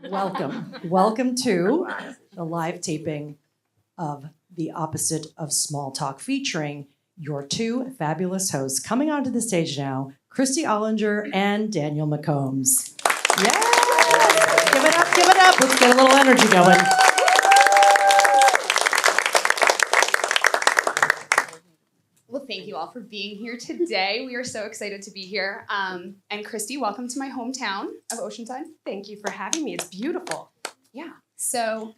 Welcome to the live taping of The Opposite of Small Talk, featuring your two fabulous hosts. Coming onto the stage now, Kristy Ollinger and Daniel McCombs. Yes! Give it up. Let's get a little energy going. Well, thank you all for being here today. We are so excited to be here. And Kristy, welcome to my hometown of Oceanside. Thank you for having me. It's beautiful. Yeah. So,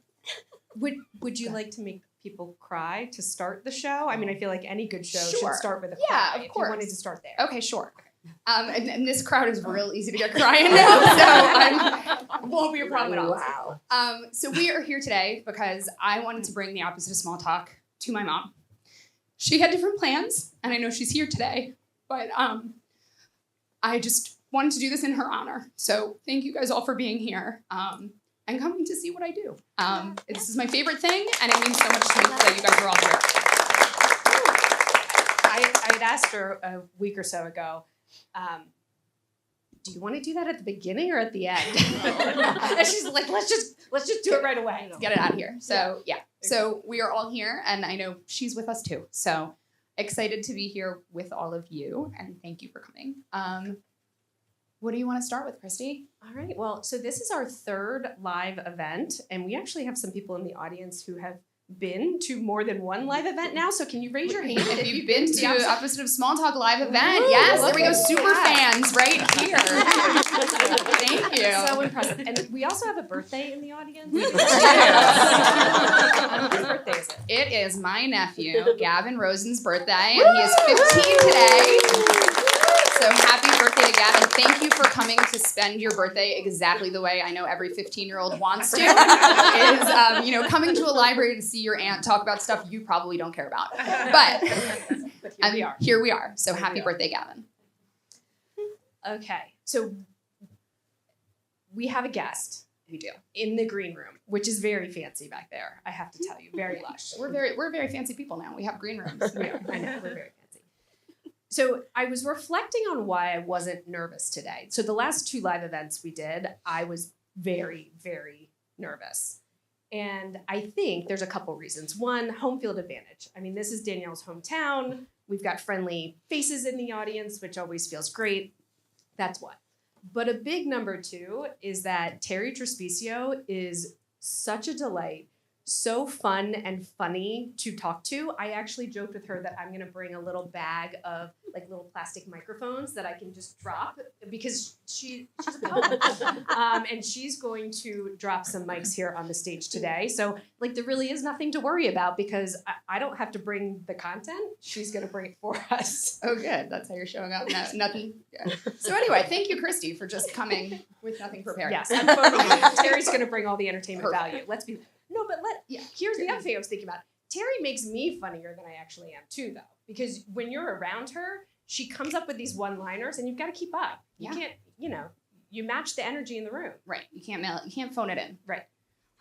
Would you like to make people cry to start the show? I mean, I feel like any good show should start with a cry. Yeah, of if course. you wanted to start there. Okay, sure. And this crowd is real easy to get crying now, so won't be a problem at all. Wow. So we are here today because I wanted to bring the opposite of small talk to my mom. She had different plans, and I know she's here today, but I just wanted to do this in her honor. So thank you guys all for being here and coming to see what I do. This is my favorite thing, and it means so much to me that you guys are all here. I had asked her a week or so ago, do you want to do that at the beginning or at the end? And she's like, let's just do it right away. Let's get it out of here. So yeah. So we are all here, and I know she's with us too. So excited to be here with all of you, and thank you for coming. What do you want to start with, Kristy? All right. Well, so this is our third live event, and we actually have some people in the audience who have been to more than one live event now. So can you raise your hand if you've been to the opposite of small talk live event? Woo, yes, there we go. Super fans right here. Thank you. So impressive. And we also have a birthday in the audience. Whose birthday is it? It is my nephew, Gavin Rosen's birthday, and he is 15 today. So happy birthday to Gavin. Thank you for coming to spend your birthday exactly the way I know every 15-year-old wants to. Is coming to a library to see your aunt talk about stuff you probably don't care about. But here we are. So happy birthday, Gavin. Okay. So we have a guest. We do. In the green room, which is very fancy back there, I have to tell you. Very lush. We're very fancy people now. We have green rooms. We are. I know. We're very fancy. So I was reflecting on why I wasn't nervous today. So the last two live events we did, I was very, very nervous. And I think there's a couple reasons. One, home field advantage. I mean, this is Danielle's hometown. We've got friendly faces in the audience, which always feels great. That's one. But a big number two is that Terri Trespico is such a delight. So fun and funny to talk to. I actually joked with her that I'm going to bring a little bag of like little plastic microphones that I can just drop because she's a poet. And she's going to drop some mics here on the stage today. So like there really is nothing to worry about because I don't have to bring the content. She's going to bring it for us. Oh, good. That's how you're showing up. No, nothing. Yeah. So anyway, thank you, Kristy, for just coming with nothing prepared. Yes, I'm Terry's going to bring all the entertainment value. No, but here's the other thing I was thinking about. Terri makes me funnier than I actually am too, though. Because when you're around her, she comes up with these one-liners and you've got to keep up. You can't, you match the energy in the room. Right. You can't mail it. You can't phone it in. Right.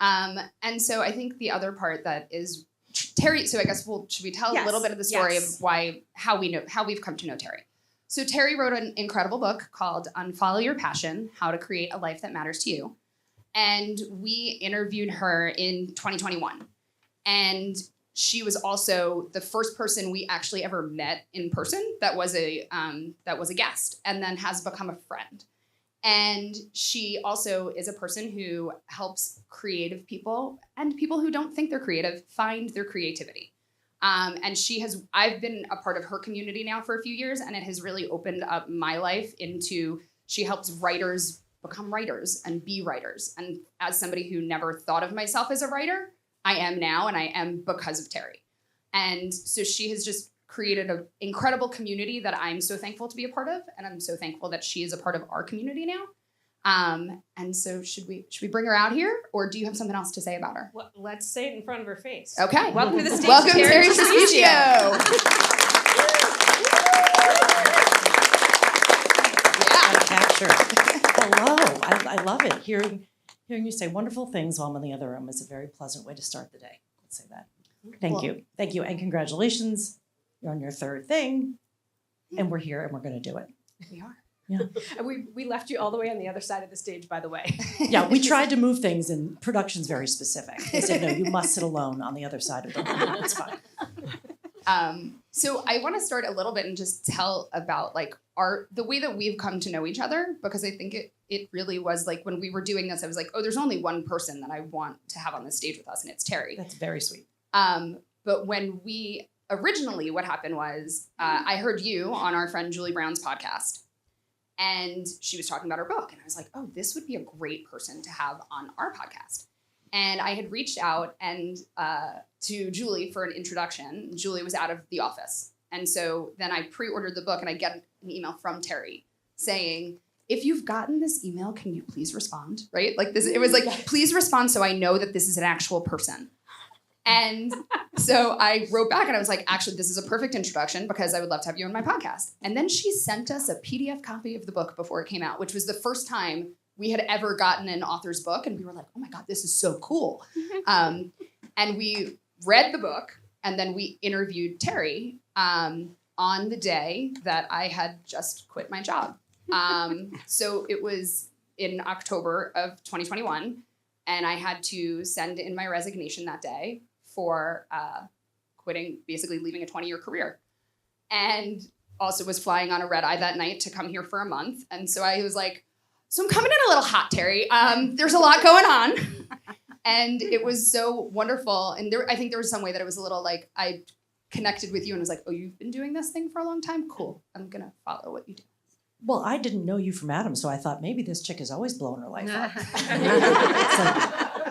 And so I think the other part that is Terri, so I guess should we tell a little bit of the story of how we've come to know Terri. So Terri wrote an incredible book called Unfollow Your Passion, How to Create a Life That Matters to You. And we interviewed her in 2021. And she was also the first person we actually ever met in person that was a guest and then has become a friend. And she also is a person who helps creative people and people who don't think they're creative find their creativity. And I've been a part of her community now for a few years, and it has really opened up my life into, she helps writers become writers and be writers. And as somebody who never thought of myself as a writer, I am now, and I am because of Terri. And so she has just created an incredible community that I'm so thankful to be a part of, and I'm so thankful that she is a part of our community now. And so should we bring her out here, or do you have something else to say about her? Well, let's say it in front of her face. Okay. Welcome to the stage, Welcome, Terri Trespico. Hello. I love it. Hearing you say wonderful things while I'm in the other room is a very pleasant way to start the day. Let's say that. Thank you. Thank you. And congratulations. You're on your third thing. And we're here and we're going to do it. We are. Yeah. And we left you all the way on the other side of the stage, by the way. Yeah, we tried to move things, and production's very specific. They said, no, you must sit alone on the other side of the room. It's fine. So I want to start a little bit and just tell about like the way that we've come to know each other, because I think it really was like when we were doing this, I was like, oh, there's only one person that I want to have on this stage with us, and it's Terri. That's very sweet. But when originally what happened was I heard you on our friend Julie Brown's podcast, and she was talking about her book, and I was like, oh, this would be a great person to have on our podcast. And I had reached out to Julie for an introduction. Julie was out of the office. And so then I pre-ordered the book, and I get an email from Terri saying, if you've gotten this email, can you please respond? Right? Like this, it was like, please respond so I know that this is an actual person. And so I wrote back and I was like, actually, this is a perfect introduction because I would love to have you on my podcast. And then she sent us a PDF copy of the book before it came out, which was the first time we had ever gotten an author's book. And we were like, oh my God, this is so cool. And we read the book, and then we interviewed Terri on the day that I had just quit my job. So it was in October of 2021, and I had to send in my resignation that day for quitting, basically leaving a 20-year career. And also was flying on a red eye that night to come here for a month. And so I was like, so I'm coming in a little hot, Terri. There's a lot going on. And it was so wonderful. And I think there was some way that it was a little like, I connected with you and was like, oh, you've been doing this thing for a long time? Cool. I'm going to follow what you do. Well, I didn't know you from Adam, so I thought maybe this chick is always blowing her life up. So,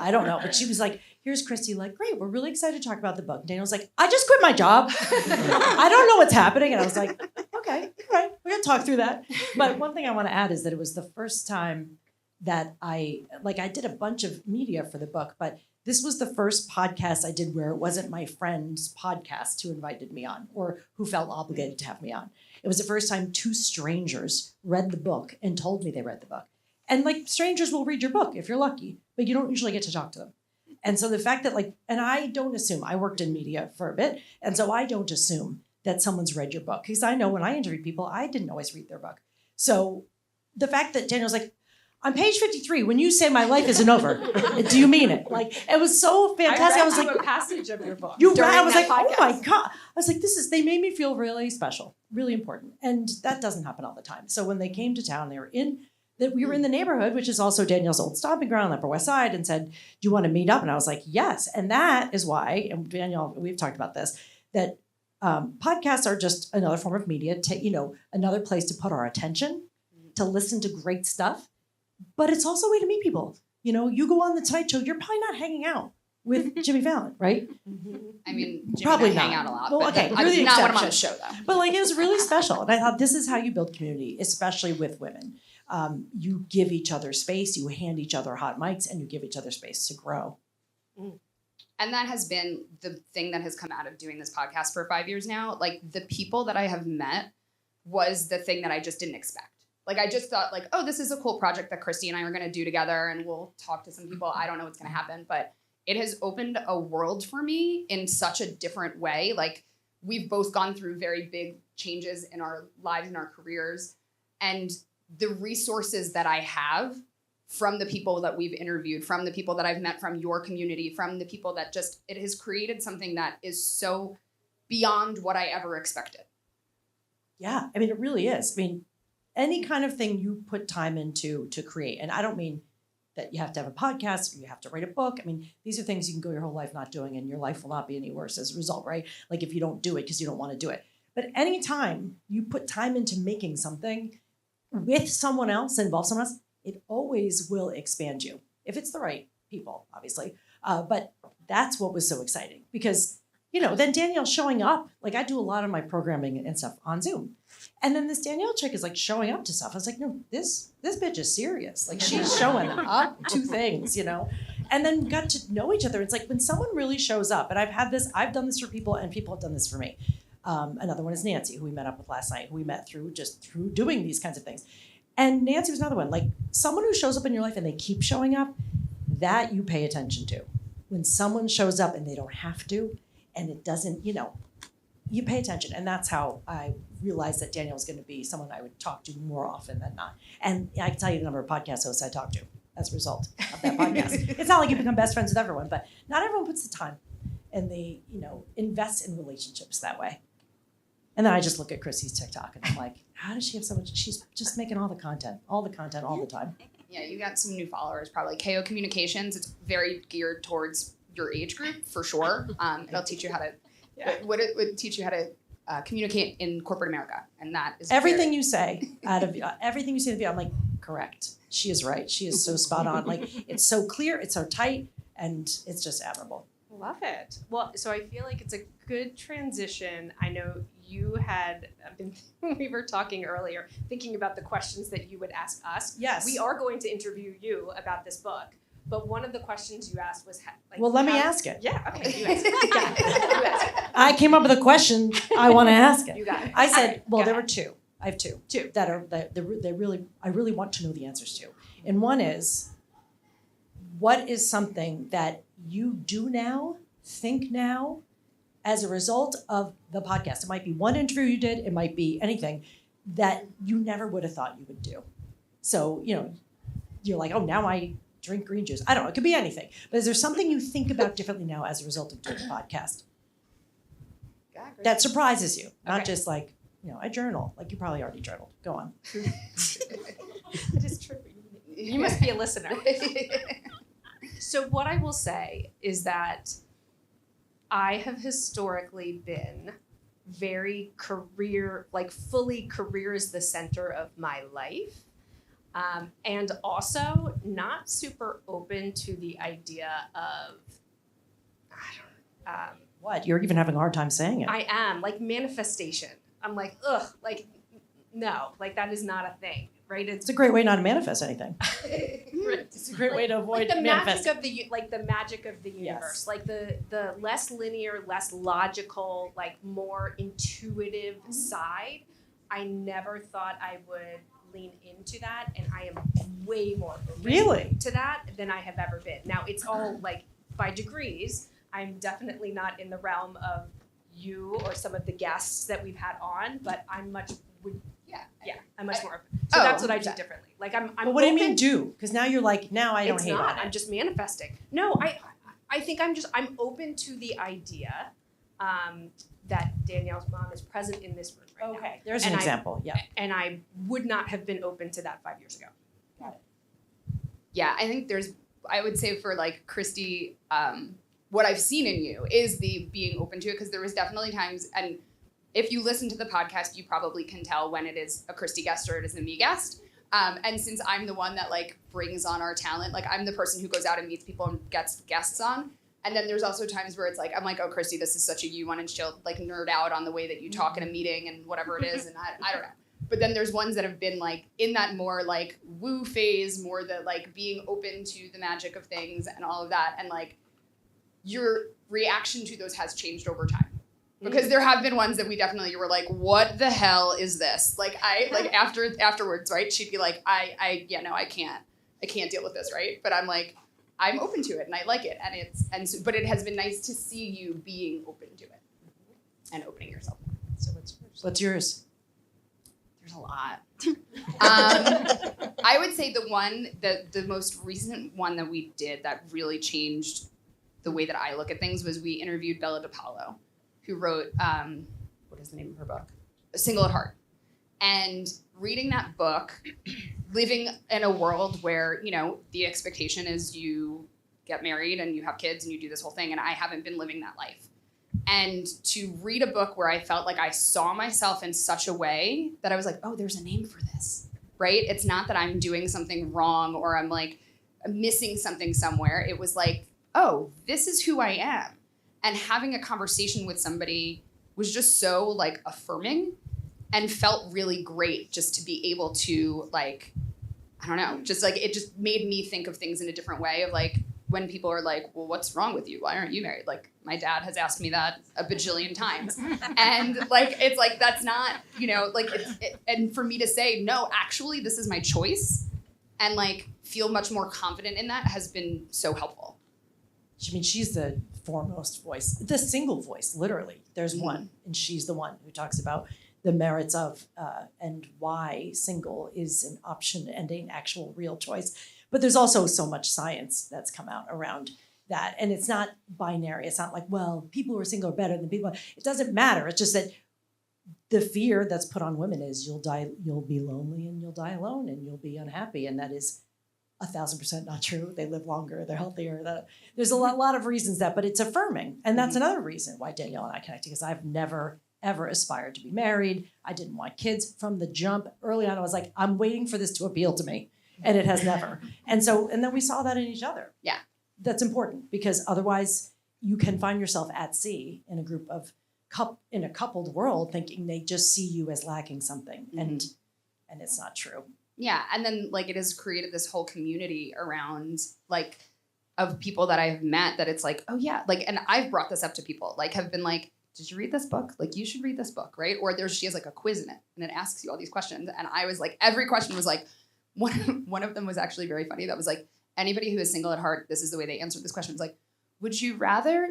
I don't know. But she was like, here's Kristy, like, great, we're really excited to talk about the book. Daniel was like, I just quit my job. I don't know what's happening. And I was like, okay, all right, we're going to talk through that. But one thing I want to add is that it was the first time that I did a bunch of media for the book, but this was the first podcast I did where it wasn't my friend's podcast who invited me on or who felt obligated to have me on. It was the first time two strangers read the book and told me they read the book. And like strangers will read your book if you're lucky, but you don't usually get to talk to them. And so the fact that and I don't assume, I worked in media for a bit, and so I don't assume that someone's read your book. Because I know when I interviewed people, I didn't always read their book. So the fact that Daniel's like, on page 53, when you say my life isn't over, do you mean it? Like, it was so fantastic. I was like, a passage of your book. You read? I was like, podcast. Oh my God. I was like, they made me feel really special, really important. And that doesn't happen all the time. So when they came to town, we were in the neighborhood, which is also Danielle's old stomping ground on the Upper West Side, and said, do you want to meet up? And I was like, yes. And that is why, and Danielle, we've talked about this, that podcasts are just another form of media, another place to put our attention, to listen to great stuff. But it's also a way to meet people. You go on the Tonight Show, you're probably not hanging out with Jimmy Fallon, right? I mean, Jimmy probably and I not. hang out a lot. Well, but okay, I you're the not when I'm on exception. the show, though. But it was really special. And I thought this is how you build community, especially with women. You give each other space, you hand each other hot mics, and you give each other space to grow. And that has been the thing that has come out of doing this podcast for 5 years now. Like, the people that I have met was the thing that I just didn't expect. Like, I just thought, like, oh, this is a cool project that Kristy and I are going to do together, and we'll talk to some people. I don't know what's going to happen, but it has opened a world for me in such a different way. Like, we've both gone through very big changes in our lives and our careers, and the resources that I have from the people that we've interviewed, from the people that I've met from your community, from the people that it has created something that is so beyond what I ever expected. Yeah, I mean, it really is. I mean, any kind of thing you put time into to create, and I don't mean that you have to have a podcast or you have to write a book. I mean, these are things you can go your whole life not doing, and your life will not be any worse as a result, right? Like if you don't do it because you don't want to do it. But anytime you put time into making something with someone else, involve someone else, it always will expand you. If it's the right people, obviously. But that's what was so exciting because, then Danielle showing up, like I do a lot of my programming and stuff on Zoom. And then this Danielle chick is like showing up to stuff. I was like, no, this bitch is serious. Like she's showing up to things, and then got to know each other. It's like when someone really shows up, and I've done this for people and people have done this for me. Another one is Nancy, who we met up with last night, who we met through doing these kinds of things. And Nancy was another one, like someone who shows up in your life and they keep showing up, that you pay attention to. When someone shows up and they don't have to, and it doesn't, you pay attention. And that's how I realized that Danielle's going to be someone I would talk to more often than not. And I can tell you the number of podcast hosts I talk to as a result of that podcast. It's not like you become best friends with everyone, but not everyone puts the time and they, invest in relationships that way. And then I just look at Kristy's TikTok and I'm like, how does she have so much? She's just making all the content all the time. Yeah, you got some new followers, probably. KO Communications, it's very geared towards your age group, for sure. It'll teach you how to, it would teach you how to communicate in corporate America. And that is everything you say everything you say to the video, I'm like, correct. She is right. She is so spot on. Like, it's so clear, it's so tight, and it's just admirable. Love it. Well, so I feel like it's a good transition. I know you had been, we were talking earlier, thinking about the questions that you would ask us. Yes. We are going to interview you about this book, but one of the questions you asked was, let me ask it. Yeah, okay, you ask it. You ask it. I came up with a question. I want to ask it. You got it. I said, Okay, well, go there ahead. were two. I have two that I really want to know the answers to. And one is, what is something that you do now, think now, as a result of the podcast? It might be one interview you did, it might be anything that you never would have thought you would do. So, you're like, oh, now I drink green juice. I don't know, it could be anything. But is there something you think about differently now as a result of doing the podcast that surprises you? Not just like, I journal. Like, you probably already journaled. Go on. It is true. You must be a listener. So what I will say is that I have historically been very fully career is the center of my life. And also not super open to the idea of, What? You're even having a hard time saying it. I am, manifestation. I'm like, ugh, no, that is not a thing, right? It's a great way not to manifest anything. It's a great way to avoid the manifesting. magic of the universe, the less linear, less logical, more intuitive side. I never thought I would lean into that, and I am way more open to that than I have ever been. Now it's all by degrees. I'm definitely not in the realm of you or some of the guests that we've had on, but I'm much I'm much more open. So that's what I do differently. I'm But what do you mean do? Because now you're like, now I don't it's hate not. on it. I'm just manifesting. No, I think I'm open to the idea that Danielle's mom is present in this room right now. Okay, there's an example. Yeah. And I would not have been open to that 5 years ago. Got it. Yeah, I think I would say for Kristy, what I've seen in you is the being open to it, because there was definitely times, and if you listen to the podcast, you probably can tell when it is a Kristy guest or it is a me guest. And since I'm the one that brings on our talent, I'm the person who goes out and meets people and gets guests on. And then there's also times where it's I'm like, oh, Kristy, this is such a you one, and she'll nerd out on the way that you talk in a meeting and whatever it is, and I don't know. But then there's ones that have been in that more woo phase, more the being open to the magic of things and all of that, and your reaction to those has changed over time. Because there have been ones that you were like, what the hell is this? Afterwards, right? She'd be like, I can't deal with this, right? But I'm like, I'm open to it and I like it, but it has been nice to see you being open to it and opening yourself. So What's yours? There's a lot. I would say the most recent one that we did that really changed the way that I look at things was we interviewed Bella DePaulo, who wrote, what is the name of her book? A Single at Heart. And reading that book, living in a world where, the expectation is you get married and you have kids and you do this whole thing, and I haven't been living that life. And to read a book where I felt like I saw myself in such a way that I was like, oh, there's a name for this, right? It's not that I'm doing something wrong or I'm missing something somewhere. It was oh, this is who I am. And having a conversation with somebody was just so affirming and felt really great just to be able to I don't know, just it just made me think of things in a different way of when people are well, what's wrong with you? Why aren't you married? My dad has asked me that a bajillion times. And it's that's not, and for me to say, no, actually this is my choice and feel much more confident in that has been so helpful. she's the foremost voice, the single voice, literally. There's one, and she's the one who talks about the merits of and why single is an option and an actual real choice. But there's also so much science that's come out around that. And it's not binary. It's not like, well, people who are single are better than people. It doesn't matter. It's just that the fear that's put on women is you'll be lonely and you'll die alone and you'll be unhappy. And that is 1,000% not true. They live longer, they're healthier. There's a lot of reasons but it's affirming. And that's another reason why Danielle and I connected, because I've never, ever aspired to be married. I didn't want kids from the jump. Early on, I was like, I'm waiting for this to appeal to me. And it has never. And then we saw that in each other. Yeah. That's important, because otherwise you can find yourself at sea in a group of in a coupled world thinking they just see you as lacking something. And it's not true. Yeah. And then like it has created this whole community around like of people that I've met that it's like, oh yeah, like, and I've brought this up to people, like have been like, did you read this book? Like you should read this book, right? Or she has like a quiz in it and it asks you all these questions. And I was like, every question was like, one of them was actually very funny. That was like, anybody who is single at heart, this is the way they answered this question. It's like, would you rather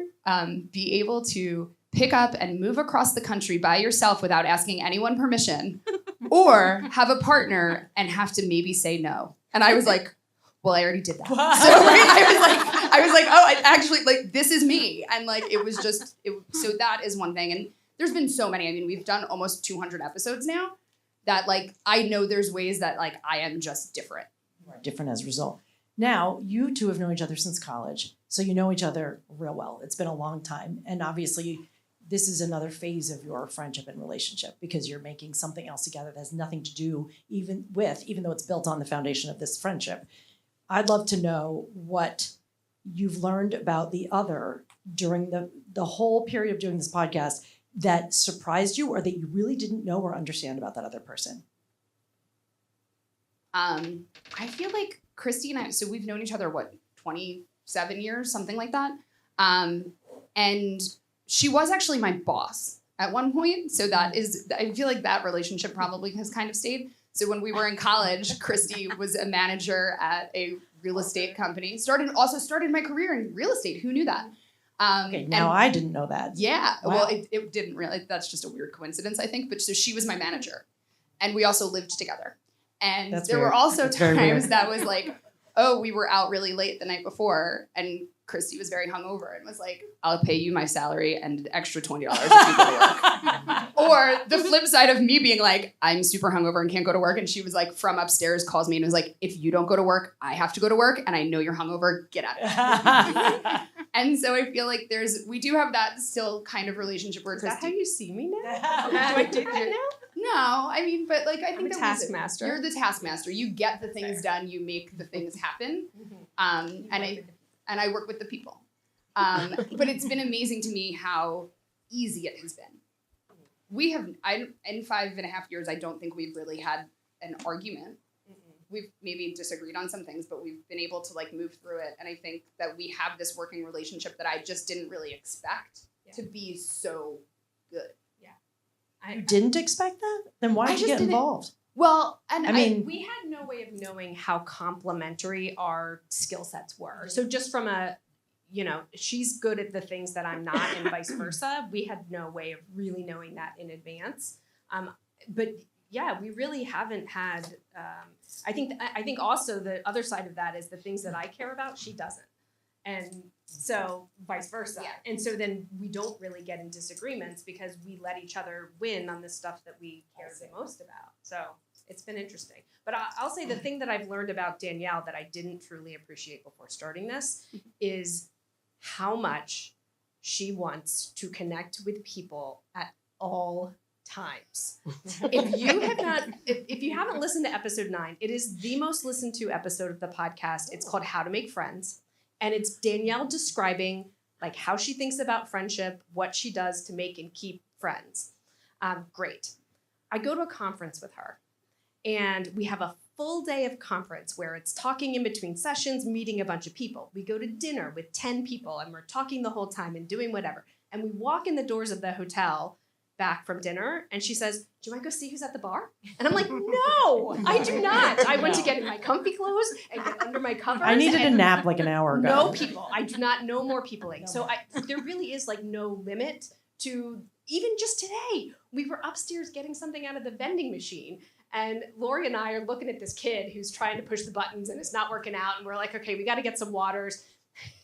be able to pick up and move across the country by yourself without asking anyone permission, or have a partner and have to maybe say no? And I was like, well, I already did that. Wow. So I was like, oh, I actually, like, this is me. And like, it was just, so that is one thing. And there's been so many. I mean, we've done almost 200 episodes now that like, I know there's ways that like, I am just different. Different as a result. Now, you two have known each other since college, so you know each other real well. It's been a long time. And obviously, this is another phase of your friendship and relationship, because you're making something else together that has nothing to do even though it's built on the foundation of this friendship. I'd love to know what you've learned about the other during the whole period of doing this podcast that surprised you, or that you really didn't know or understand about that other person. I feel like Kristy and I, so we've known each other, 27 years, something like that. And she was actually my boss at one point. So I feel like that relationship probably has kind of stayed. So when we were in college, Kristy was a manager at a real estate company. Started my career in real estate. Who knew that? Okay, now I didn't know that. Yeah. Wow. Well, it didn't really, that's just a weird coincidence, I think. But so she was my manager and we also lived together. And there were also times that was like, oh, we were out really late the night before and Kristy was very hungover and was like, I'll pay you my salary and an extra $20 if you go to work. Or the flip side of me being like, I'm super hungover and can't go to work. And she was like, from upstairs, calls me and was like, if you don't go to work, I have to go to work. And I know you're hungover, get out of here. And so I feel like we do have that still kind of relationship where Is that how you see me now? Do I do that now? No, I mean, but like I think I'm a taskmaster. You're the taskmaster. You get the things done. You make the things happen. And I work with the people. But it's been amazing to me how easy it has been. We have, in 5.5 years, I don't think we've really had an argument. We've maybe disagreed on some things, but we've been able to like move through it. And I think that we have this working relationship that I just didn't really expect to be so good. You didn't expect that? Then why did you get involved? Well, and I mean, we had no way of knowing how complementary our skill sets were. So just from she's good at the things that I'm not and vice versa. We had no way of really knowing that in advance. But yeah, we really haven't had, I think also the other side of that is the things that I care about, she doesn't. And so vice versa. Yeah. And so then we don't really get in disagreements because we let each other win on the stuff that we care the most about. So it's been interesting. But I'll say the thing that I've learned about Danielle that I didn't truly appreciate before starting this is how much she wants to connect with people at all times. If you haven't listened to episode 9, it is the most listened to episode of the podcast. It's called How to Make Friends. And it's Danielle describing like how she thinks about friendship, what she does to make and keep friends. Great. I go to a conference with her and we have a full day of conference where it's talking in between sessions, meeting a bunch of people. We go to dinner with 10 people and we're talking the whole time and doing whatever. And we walk in the doors of the hotel back from dinner and she says, do you want to go see who's at the bar? And I'm like, no, I do not. I went to get in my comfy clothes and get under my covers. I needed a and nap like an hour ago. no people. I do not know more peopling. So there really is like no limit to, even just today, we were upstairs getting something out of the vending machine. And Lori and I are looking at this kid who's trying to push the buttons and it's not working out. And we're like, okay, we got to get some waters.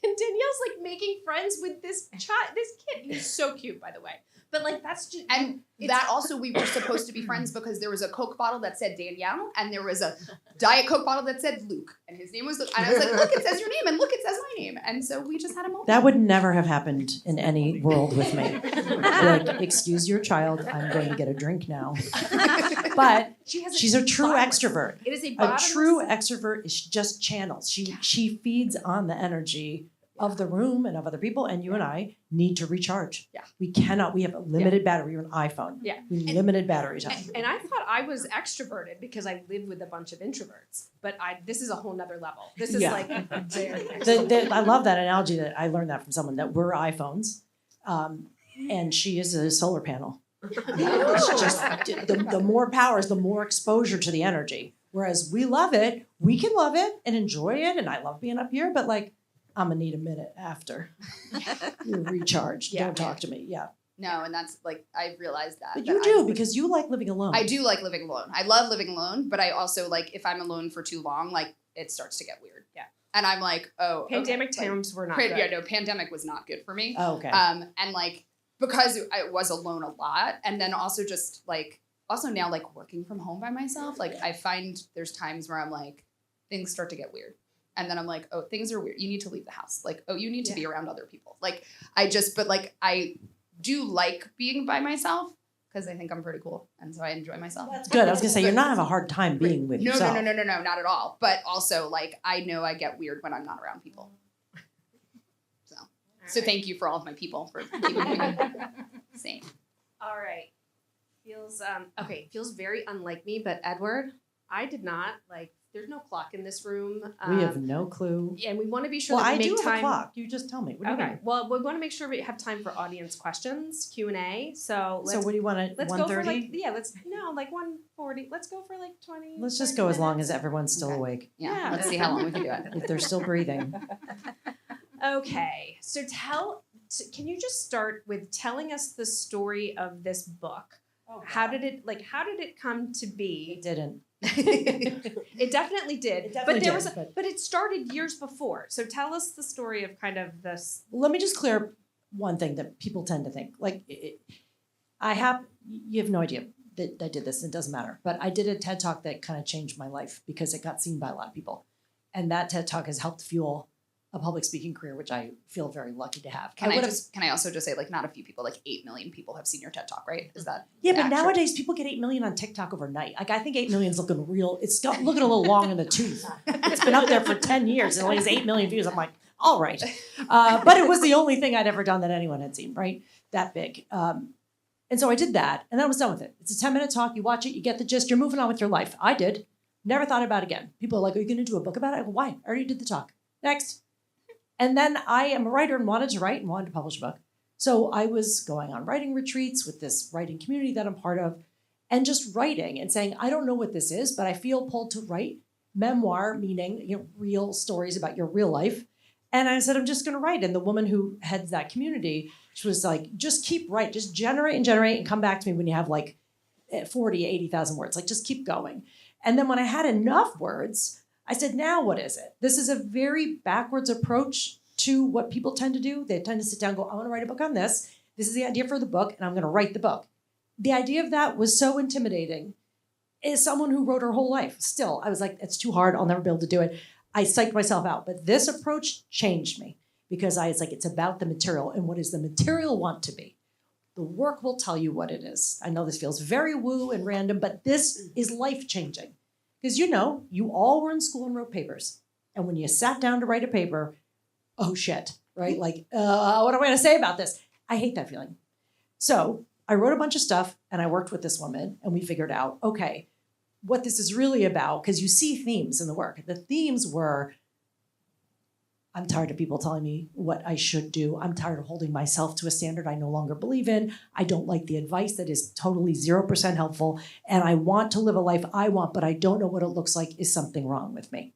And Danielle's like making friends with this kid. He's so cute, by the way. But like, that's just. And that also, we were supposed to be friends because there was a Coke bottle that said Danielle and there was a Diet Coke bottle that said Luke. And his name was Luke. And I was like, look, it says your name. And look, it says my name. And so we just had a moment. That would never have happened in any world with me. Like, excuse your child, I'm going to get a drink now. But she's a true extrovert. It is a true extrovert is just channels. She feeds on the energy of the room and of other people, and you and I need to recharge. Yeah. We have a limited battery. You're an iPhone. Yeah. Limited battery time. And I thought I was extroverted because I live with a bunch of introverts. But this is a whole nother level. This is like very next. I love that analogy that I learned that from someone, that we're iPhones, and she is a solar panel. It's just the more powers, the more exposure to the energy. Whereas we love it, we can love it and enjoy it, and I love being up here, but like, I'm gonna need a minute after you're recharged. Yeah. Don't talk to me. Yeah. No, and that's like, I realized that. But you do, because you like living alone. I do like living alone. I love living alone, but I also like, if I'm alone for too long, like it starts to get weird. Yeah. And I'm like, oh, Pandemic okay. times were not Like, good. yeah, no, pandemic was not good for me. Oh, okay. And like, because I was alone a lot, and then also just like, also now like working from home by myself, like I find there's times where I'm like, things start to get weird. And then I'm like, oh, things are weird. You need to leave the house. Like, oh, you need to be around other people. Like, but like, I do like being by myself because I think I'm pretty cool. And so I enjoy myself. That's good. I was gonna say, you're not having a hard time being with yourself. No, not at all. But also, like, I know I get weird when I'm not around people. So thank you for all of my people for keeping me sane. All right. Feels very unlike me, but Edward, I did not like. There's no clock in this room. We have no clue. And we want to be sure Well, that I we do make have a time. clock. You just tell me. What do you Okay. mean? Well, we want to make sure we have time for audience questions, Q&A. So So what do you want at let's go for 1:30? like 1:40. Let's go for like 20. Let's just 30 go as long minutes. as everyone's still Okay. awake. Yeah, Yeah. let's see how long we can do it. If they're still breathing. Okay. So can you just start with telling us the story of this book? How did it come to It be? didn't. It definitely did. It definitely but there did, was but it started years before. So tell us the story of kind of this. Let me just clear up one thing that people tend to think. Like, you have no idea that I did this. It doesn't matter. But I did a TED Talk that kind of changed my life because it got seen by a lot of people. And that TED Talk has helped fuel a public speaking career, which I feel very lucky to have. Can I also just say, like, not a few people, like 8 million people have seen your TED Talk, right? Is that Yeah, but accurate? nowadays people get 8 million on TikTok overnight. Like, I think 8 million's looking real. It's looking a little long in the tooth. It's been up there for 10 years and only has 8 million views. I'm like, all right. But it was the only thing I'd ever done that anyone had seen, right? That big. And so I did that, and then I was done with it. It's a 10-minute talk. You watch it, you get the gist, you're moving on with your life. I did. Never thought about it again. People are like, are you going to do a book about it? I go, why? I already did the talk. Next. And then I am a writer and wanted to write and wanted to publish a book. So I was going on writing retreats with this writing community that I'm part of and just writing and saying, I don't know what this is, but I feel pulled to write memoir, meaning, real stories about your real life. And I said, I'm just going to write. And the woman who heads that community, she was like, just keep writing, just generate and come back to me when you have like 40, 80,000 words, like just keep going. And then when I had enough words, I said, now what is it? This is a very backwards approach to what people tend to do. They tend to sit down and go, I want to write a book on this. This is the idea for the book, and I'm going to write the book. The idea of that was so intimidating. As someone who wrote her whole life, still, I was like, it's too hard. I'll never be able to do it. I psyched myself out. But this approach changed me because I was like, it's about the material. And what does the material want to be? The work will tell you what it is. I know this feels very woo and random, but this is life-changing. Because you all were in school and wrote papers. And when you sat down to write a paper, oh shit, right? Like, what am I going to say about this? I hate that feeling. So I wrote a bunch of stuff and I worked with this woman and we figured out, okay, what this is really about, because you see themes in the work. The themes were, I'm tired of people telling me what I should do. I'm tired of holding myself to a standard I no longer believe in. I don't like the advice that is totally 0% helpful. And I want to live a life I want, but I don't know what it looks like. Is something wrong with me?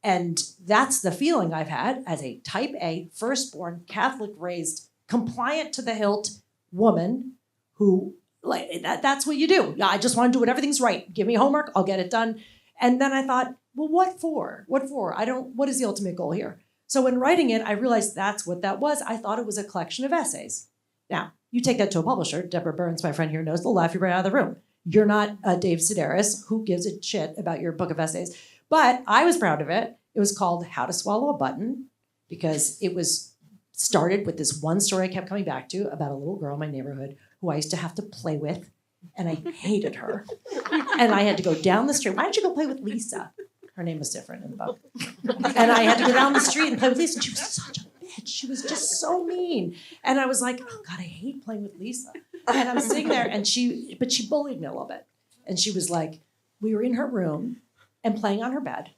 And that's the feeling I've had as a type A, firstborn, Catholic raised, compliant to the hilt woman who, like, that's what you do. I just want to do what everything's right. Give me homework, I'll get it done. And then I thought, well, what for? What for? What is the ultimate goal here? So in writing it, I realized that's what that was. I thought it was a collection of essays. Now, you take that to a publisher, Deborah Burns, my friend here, knows they'll laugh you right out of the room. You're not Dave Sedaris, who gives a shit about your book of essays. But I was proud of it. It was called How to Swallow a Button, because it was started with this one story I kept coming back to about a little girl in my neighborhood who I used to have to play with, and I hated her. And I had to go down the street. Why don't you go play with Lisa? Her name was different in the book. And I had to go down the street and play with Lisa. And she was such a bitch. She was just so mean. And I was like, oh God, I hate playing with Lisa. And I'm sitting there, and she bullied me a little bit. And she was like, we were in her room and playing on her bed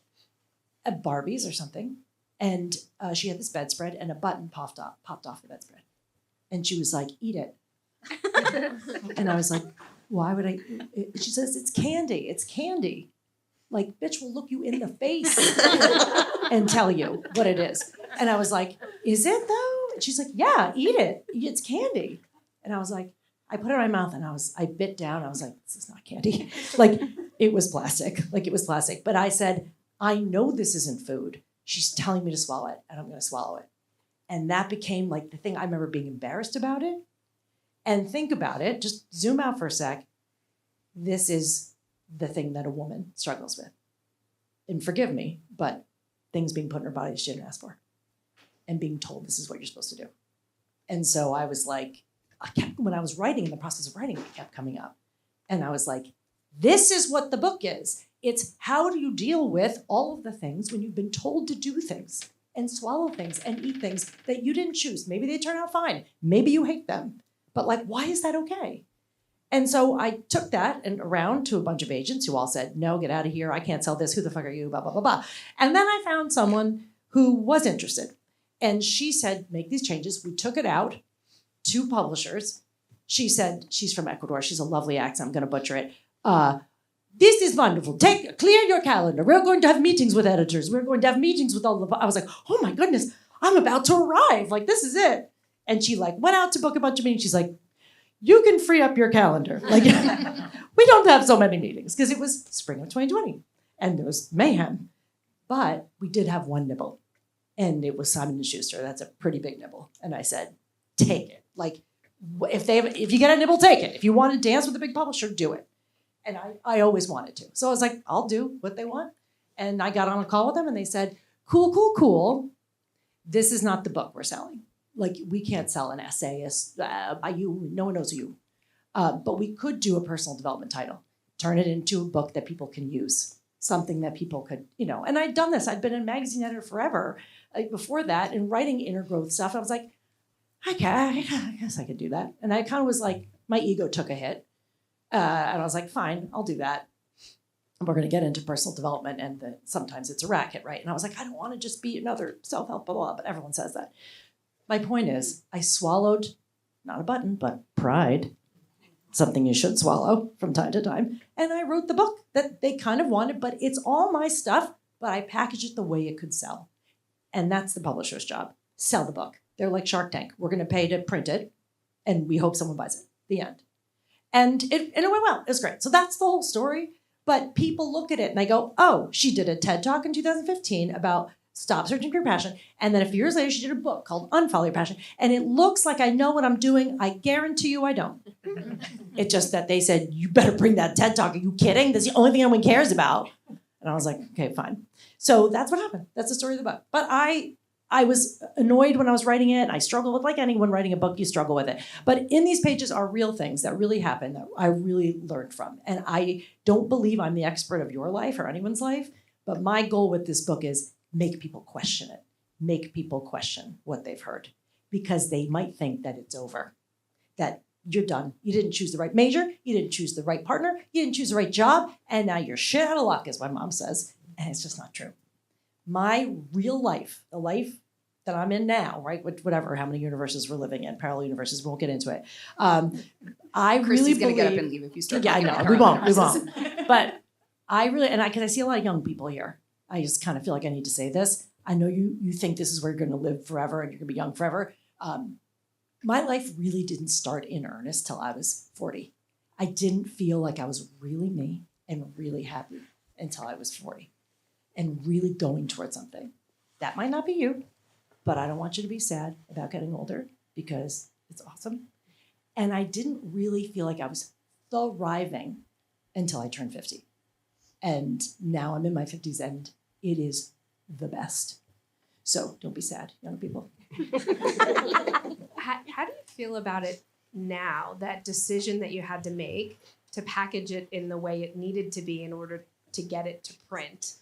at Barbie's or something. And she had this bedspread, and a button popped off the bedspread. And she was like, eat it. And I was like, why would I? She says, it's candy. It's candy. Like, bitch will look you in the face and tell you what it is. And I was like, is it though? And she's like, yeah, eat it. It's candy. And I was like, I put it in my mouth, and I bit down. I was like, this is not candy. Like, it was plastic. Like, it was plastic. But I said, I know this isn't food. She's telling me to swallow it, and I'm going to swallow it. And that became like the thing. I remember being embarrassed about it. And think about it. Just zoom out for a sec. This is the thing that a woman struggles with. And forgive me, but things being put in her body she didn't ask for. And being told this is what you're supposed to do. And so I was like, when I was writing, in the process of writing, it kept coming up. And I was like, this is what the book is. It's how do you deal with all of the things when you've been told to do things and swallow things and eat things that you didn't choose. Maybe they turn out fine. Maybe you hate them. But like, why is that okay? And so I took that and around to a bunch of agents who all said, no, get out of here. I can't sell this. Who the fuck are you? Blah, blah, blah, blah. And then I found someone who was interested. And she said, make these changes. We took it out to publishers. She said, she's from Ecuador. She's a lovely accent. I'm going to butcher it. This is wonderful. Clear your calendar. We're going to have meetings with editors. We're going to have meetings with all the... I was like, oh my goodness, I'm about to arrive. Like, this is it. And she like went out to book a bunch of meetings. She's like, you can free up your calendar. Like, we don't have so many meetings because it was spring of 2020 and there was mayhem. But we did have one nibble, and it was Simon & Schuster. That's a pretty big nibble. And I said, take it. Like, if you get a nibble, take it. If you want to dance with a big publisher, do it. And I always wanted to. So I was like, I'll do what they want. And I got on a call with them, and they said, cool. This is not the book we're selling. Like, we can't sell an essay by you. No one knows you. But we could do a personal development title, turn it into a book that people can use, something that people could, And I'd done this. I'd been a magazine editor forever. Before that, and writing inner growth stuff, I was like, I guess I could do that. And I kind of was like, my ego took a hit. And I was like, fine, I'll do that. And we're going to get into personal development, and sometimes it's a racket, right? And I was like, I don't want to just be another self-help, blah, blah, but everyone says that. My point is, I swallowed, not a button, but pride, something you should swallow from time to time. And I wrote the book that they kind of wanted, but it's all my stuff, but I packaged it the way it could sell. And that's the publisher's job. Sell the book. They're like Shark Tank. We're going to pay to print it, and we hope someone buys it. The end. And it went well. It was great. So that's the whole story. But people look at it and they go, oh, she did a TED Talk in 2015 about stop searching for your passion. And then a few years later, she did a book called Unfollow Your Passion. And it looks like I know what I'm doing. I guarantee you I don't. It's just that they said, you better bring that TED Talk. Are you kidding? That's the only thing anyone cares about. And I was like, okay, fine. So that's what happened. That's the story of the book. But I was annoyed when I was writing it. I struggled with, like anyone writing a book, you struggle with it. But in these pages are real things that really happened that I really learned from. And I don't believe I'm the expert of your life or anyone's life, but my goal with this book is make people question it. Make people question what they've heard, because they might think that it's over, that you're done. You didn't choose the right major. You didn't choose the right partner. You didn't choose the right job. And now you're shit out of luck, as my mom says. And it's just not true. my real life, the life that I'm in now, right? Whatever, how many universes we're living in, parallel universes, we won't get into it. I really Kristy's gonna believe. get up and leave if you start. Yeah, I talking know. about We her won't. We universes. won't. But I really, because I see a lot of young people here. I just kind of feel like I need to say this. I know you think this is where you're going to live forever and you're going to be young forever. My life really didn't start in earnest till I was 40. I didn't feel like I was really me and really happy until I was 40 and really going towards something. That might not be you, but I don't want you to be sad about getting older because it's awesome. And I didn't really feel like I was thriving until I turned 50. And now I'm in my 50s and it is the best. So don't be sad, young people. How do you feel about it now, that decision that you had to make to package it in the way it needed to be in order to get it to print?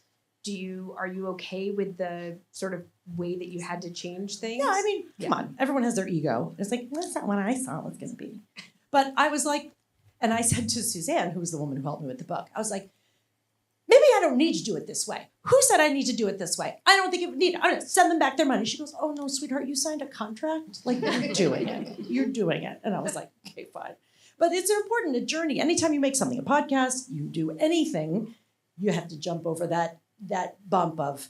Are you okay with the sort of way that you had to change things? Yeah, I mean, come on. Everyone has their ego. It's like, well, that's not what I thought it was going to be. But I was like, and I said to Suzanne, who was the woman who helped me with the book, I was like, maybe I don't need to do it this way. Who said I need to do it this way? I don't think it would need it. I'm going to send them back their money. She goes, oh, no, sweetheart, you signed a contract? Like, you're doing it. You're doing it. And I was like, okay, fine. But it's important, a journey. Anytime you make something, a podcast, you do anything, you have to jump over that bump of,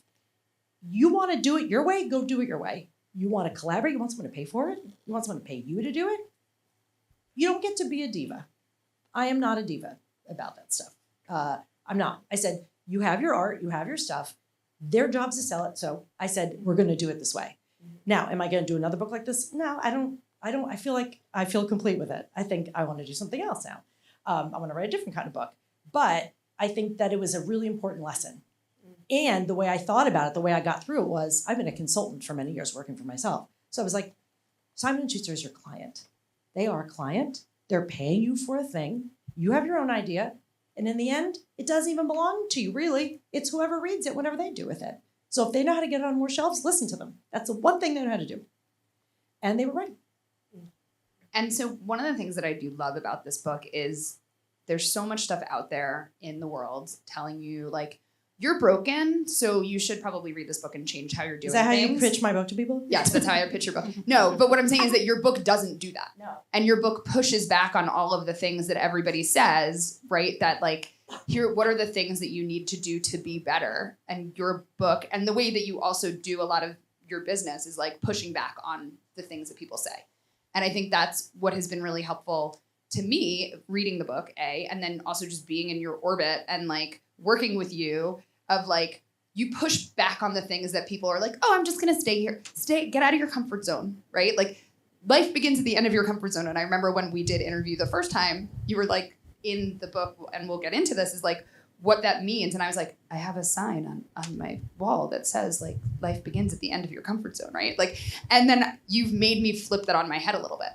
you want to do it your way, go do it your way. You want to collaborate, you want someone to pay for it, you want someone to pay you to do it. You don't get to be a diva. I am not a diva about that stuff. I'm not. I said, you have your art, you have your stuff. Their job's to sell it. So I said, we're going to do it this way. Now, am I going to do another book like this? No, I don't. I feel like I feel complete with it. I think I want to do something else now. I want to write a different kind of book. But I think that it was a really important lesson. And the way I thought about it, the way I got through it was, I've been a consultant for many years working for myself. So I was like, Simon & Schuster is your client. They are a client. They're paying you for a thing. You have your own idea. And in the end, it doesn't even belong to you, really. It's whoever reads it, whatever they do with it. So if they know how to get it on more shelves, listen to them. That's the one thing they know how to do. And they were right. And so one of the things that I do love about this book is there's so much stuff out there in the world telling you, like, you're broken, so you should probably read this book and change how you're doing things. Is that how you pitch my book to people? Yes, that's how I pitch your book. No, but what I'm saying is that your book doesn't do that. No. And your book pushes back on all of the things that everybody says, right? That, like, here, what are the things that you need to do to be better? And your book, and the way that you also do a lot of your business is, like, pushing back on the things that people say. And I think that's what has been really helpful to me, reading the book, and then also just being in your orbit and, like, working with you, of, like, you push back on the things that people are like, oh, I'm just going to stay here. Get out of your comfort zone, right? Like, life begins at the end of your comfort zone. And I remember when we did interview the first time, you were like, in the book, and we'll get into this, is like what that means. And I was like, I have a sign on my wall that says, like, life begins at the end of your comfort zone, right? Like, and then you've made me flip that on my head a little bit.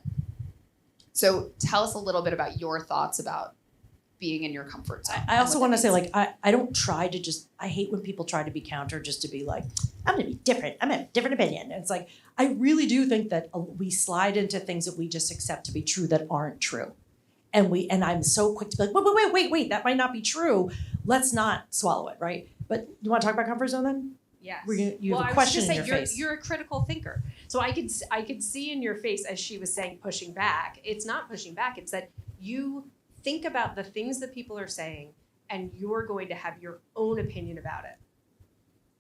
So tell us a little bit about your thoughts about being in your comfort zone. I also want to say, like, I don't try to just, I hate when people try to be counter just to be like, I'm going to be different. I'm going to have a different opinion. And it's like, I really do think that we slide into things that we just accept to be true that aren't true. And I'm so quick to be like, wait, that might not be true. Let's not swallow it, right? But you want to talk about comfort zone then? Yes. You have a question in your face. You're a critical thinker. So I could see in your face as she was saying pushing back. It's not pushing back. It's that you think about the things that people are saying and you're going to have your own opinion about it.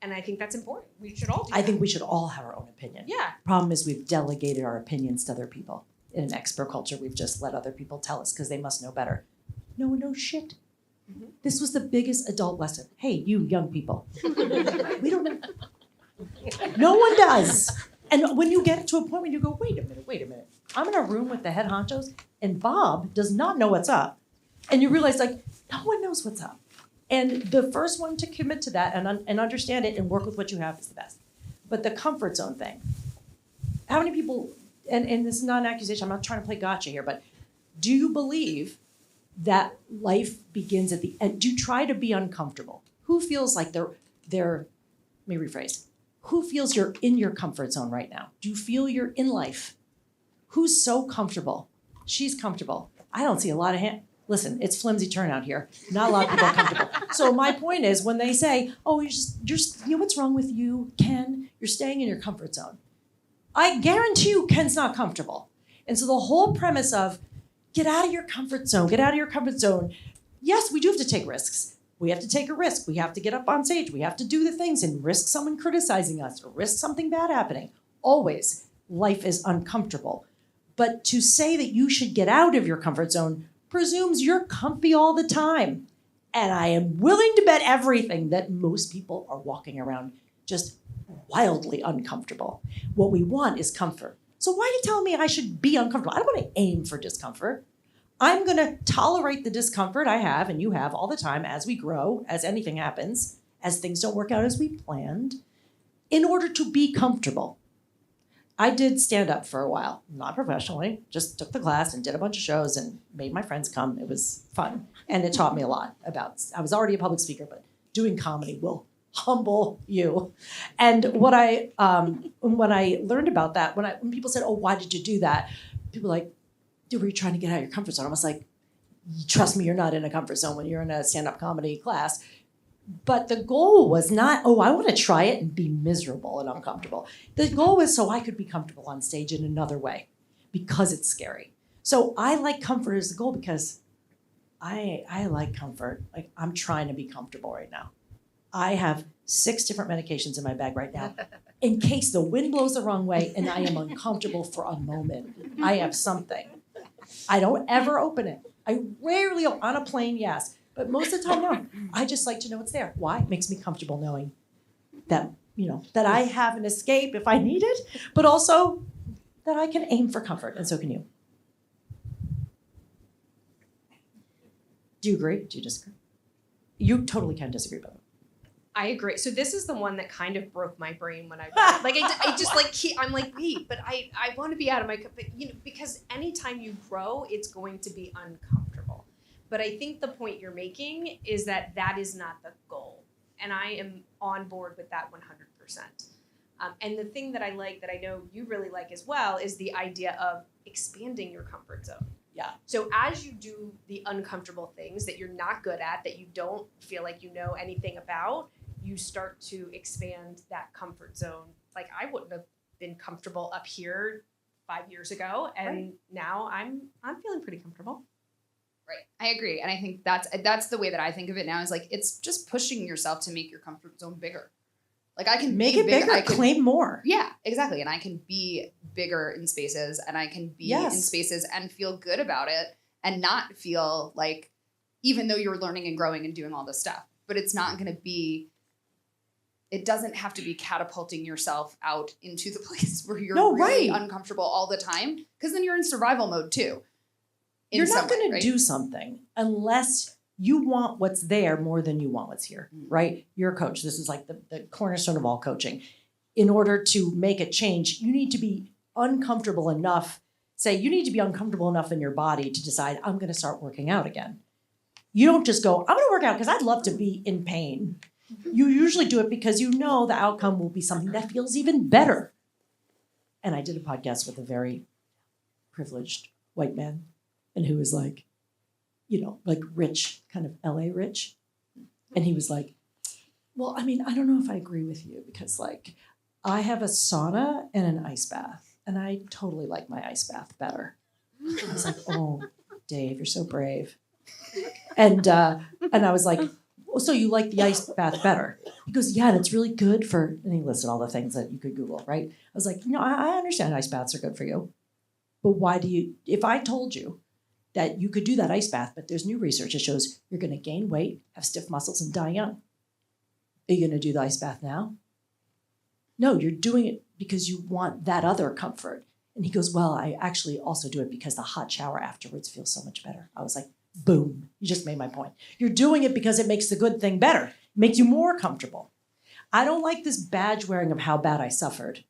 And I think that's important. We should all do that. I think we should all have our own opinion. Yeah. Problem is we've delegated our opinions to other people. In an expert culture, we've just let other people tell us because they must know better. No one knows shit. Mm-hmm. This was the biggest adult lesson. Hey, you young people. We don't know. No one does. And when you get to a point when you go, wait a minute. I'm in a room with the head honchos and Bob does not know what's up. And you realize, like, no one knows what's up. And the first one to commit to that and understand it and work with what you have is the best. But the comfort zone thing, how many people, and this is not an accusation, I'm not trying to play gotcha here, but do you believe that life begins at the end? Do you try to be uncomfortable? Who feels like they're let me rephrase. Who feels you're in your comfort zone right now? Do you feel you're in life? Who's so comfortable? She's comfortable. I don't see a lot of hands. Listen, it's flimsy turnout here. Not a lot of people are comfortable. So my point is, when they say, "Oh, you're you know what's wrong with you, Ken? You're staying in your comfort zone." I guarantee you, Ken's not comfortable. And so the whole premise of get out of your comfort zone, get out of your comfort zone. Yes, we do have to take risks. We have to take a risk. We have to get up on stage. We have to do the things and risk someone criticizing us or risk something bad happening. Always, life is uncomfortable. But to say that you should get out of your comfort zone presumes you're comfy all the time. And I am willing to bet everything that most people are walking around just wildly uncomfortable. What we want is comfort. So why are you telling me I should be uncomfortable? I don't want to aim for discomfort. I'm going to tolerate the discomfort I have and you have all the time as we grow, as anything happens, as things don't work out as we planned, in order to be comfortable. I did stand up for a while, not professionally, just took the class and did a bunch of shows and made my friends come. It was fun. And it taught me a lot about, I was already a public speaker, but doing comedy will humble you. And when I learned about that, when people said, "Oh, why did you do that?" People were like, "Were you trying to get out of your comfort zone?" I was like, "Trust me, you're not in a comfort zone when you're in a stand-up comedy class." But the goal was not, "Oh, I want to try it and be miserable and uncomfortable." The goal was so I could be comfortable on stage in another way because it's scary. So I like comfort as the goal because I like comfort. Like, I'm trying to be comfortable right now. I have 6 different medications in my bag right now in case the wind blows the wrong way and I am uncomfortable for a moment. I have something. I don't ever open it. I rarely, on a plane, yes. But most of the time, no. I just like to know it's there. Why? It makes me comfortable knowing that, that I have an escape if I need it, but also that I can aim for comfort, and so can you. Do you agree? Do you disagree? You totally can disagree, by the way. I agree. So this is the one that kind of broke my brain when I read it. Like, I just like, I'm like, wait, but I want to be out of my, because anytime you grow, it's going to be uncomfortable. But I think the point you're making is that is not the goal. And I am on board with that 100%. And the thing that I like, that I know you really like as well, is the idea of expanding your comfort zone. Yeah. So as you do the uncomfortable things that you're not good at, that you don't feel like you know anything about, you start to expand that comfort zone. Like, I wouldn't have been comfortable up here 5 years ago, and now I'm feeling pretty comfortable. Right. I agree. And I think that's the way that I think of it now, is like, it's just pushing yourself to make your comfort zone bigger. Like, I can make it bigger, I can claim more. Yeah, exactly. And I can be bigger in spaces, and I can be in spaces and feel good about it, and not feel like, even though you're learning and growing and doing all this stuff, but it's not going to be, it doesn't have to be catapulting yourself out into the place where you're really uncomfortable all the time, because then you're in survival mode too. You're not going to do something unless you want what's there more than you want what's here, right? You're a coach. This is like the cornerstone of all coaching. In order to make a change, you need to be uncomfortable enough. You need to be uncomfortable enough in your body to decide, I'm going to start working out again. You don't just go, I'm going to work out because I'd love to be in pain. You usually do it because you know the outcome will be something that feels even better. And I did a podcast with a very privileged white man, and who was like, like rich, kind of LA rich. And he was like, well, I mean, I don't know if I agree with you, because like, I have a sauna and an ice bath, and I totally like my ice bath better. I was like, oh, Dave, you're so brave. And I was like, oh, so you like the ice bath better? He goes, yeah, and it's really good for, and he listed all the things that you could Google, right? I was like, I understand ice baths are good for you, but why do you, if I told you that you could do that ice bath, but there's new research that shows you're going to gain weight, have stiff muscles, and die young, are you going to do the ice bath now? No, you're doing it because you want that other comfort. And he goes, well, I actually also do it because the hot shower afterwards feels so much better. I was like, boom, you just made my point. You're doing it because it makes the good thing better. It makes you more comfortable. I don't like this badge wearing of how bad I suffered.